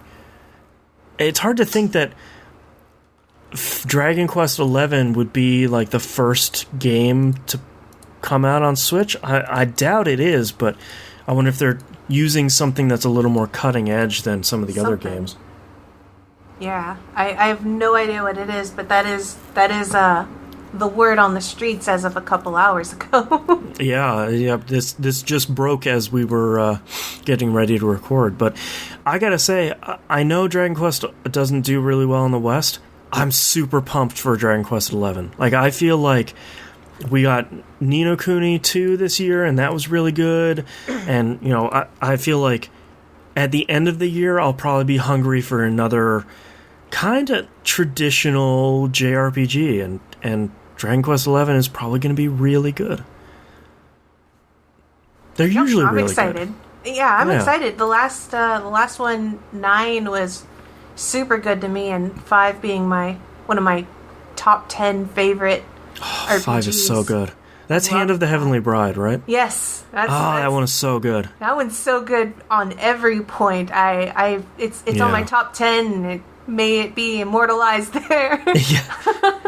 Dragon Quest XI would be like the first game to come out on Switch. I doubt it is, but I wonder if they're using something that's a little more cutting edge than some of the other games. Yeah, I have no idea what it is, but that is the word on the streets as of a couple hours ago. Yeah. This just broke as we were getting ready to record. But I gotta say, I know Dragon Quest doesn't do really well in the West. I'm super pumped for Dragon Quest XI. Like, I feel like we got Ni no Kuni 2 this year, and that was really good. And, you know, I feel like at the end of the year, I'll probably be hungry for another kind of traditional JRPG. And Dragon Quest 11 is probably going to be really good. They're usually I'm really excited. good. Yeah, I'm excited. The last one, 9, was super good to me, and 5 being one of my top 10 favorite RPGs. 5 is so good. That's Hand of the Heavenly Bride, right? Yes. That one is so good. That one's so good on every point. It's on my top 10, and may it be immortalized there. Yeah.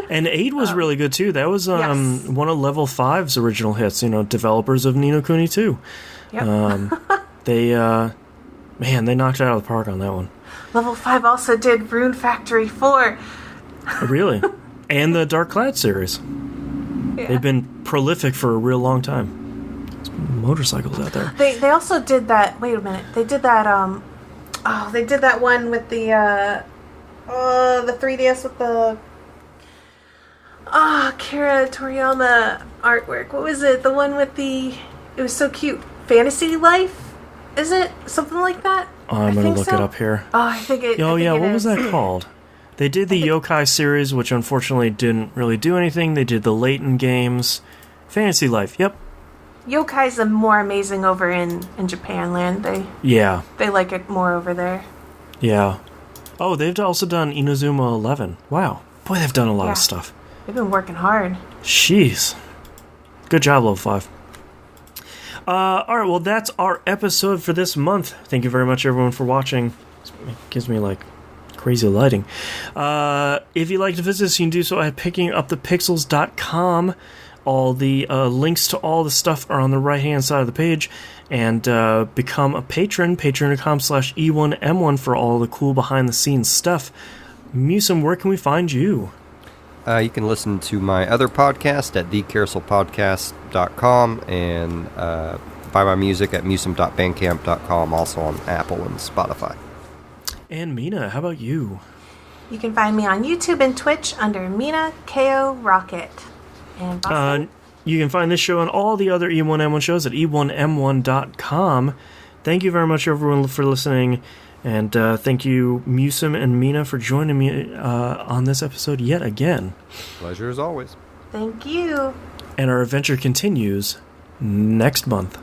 And 8 was really good too. That was one of Level 5's original hits, developers of Ni no Kuni 2. Yep. They knocked it out of the park on that one. Level 5 also did Rune Factory 4. Really? And the Dark Cloud series. Yeah. They've been prolific for a real long time. There's motorcycles out there. They also did that. Wait a minute. They did that. They did that one with the 3DS with the Kira Toriyama artwork. What was it? The one with it was so cute. Fantasy Life? Is it something like that? Oh, I'm gonna look it up here. Oh, I think it. Oh yeah, what is. was that called? They did the Yokai series, which unfortunately didn't really do anything. They did the Layton games. Fantasy Life, yep. Yokai's more amazing over in Japan land. They like it more over there. Yeah. Oh, they've also done Inazuma 11. Wow. Boy, they've done a lot of stuff. They've been working hard. Jeez. Good job, Level 5. Alright, well, that's our episode for this month. Thank you very much, everyone, for watching. It gives me, crazy lighting. If you'd like to visit us, you can do so at pickingupthepixels.com. All the links to all the stuff are on the right-hand side of the page. And become a patron, patreon.com/E1M1 for all the cool behind-the-scenes stuff. Musum, where can we find you? You can listen to my other podcast at thecarouselpodcast.com and buy my music at musum.bandcamp.com, also on Apple and Spotify. And Mina, how about you? You can find me on YouTube and Twitch under Mina KO Rocket. And Boston? You can find this show and all the other E1M1 shows at e1m1.com. Thank you very much, everyone, for listening. And thank you, Musum and Mina, for joining me on this episode yet again. Pleasure as always. Thank you. And our adventure continues next month.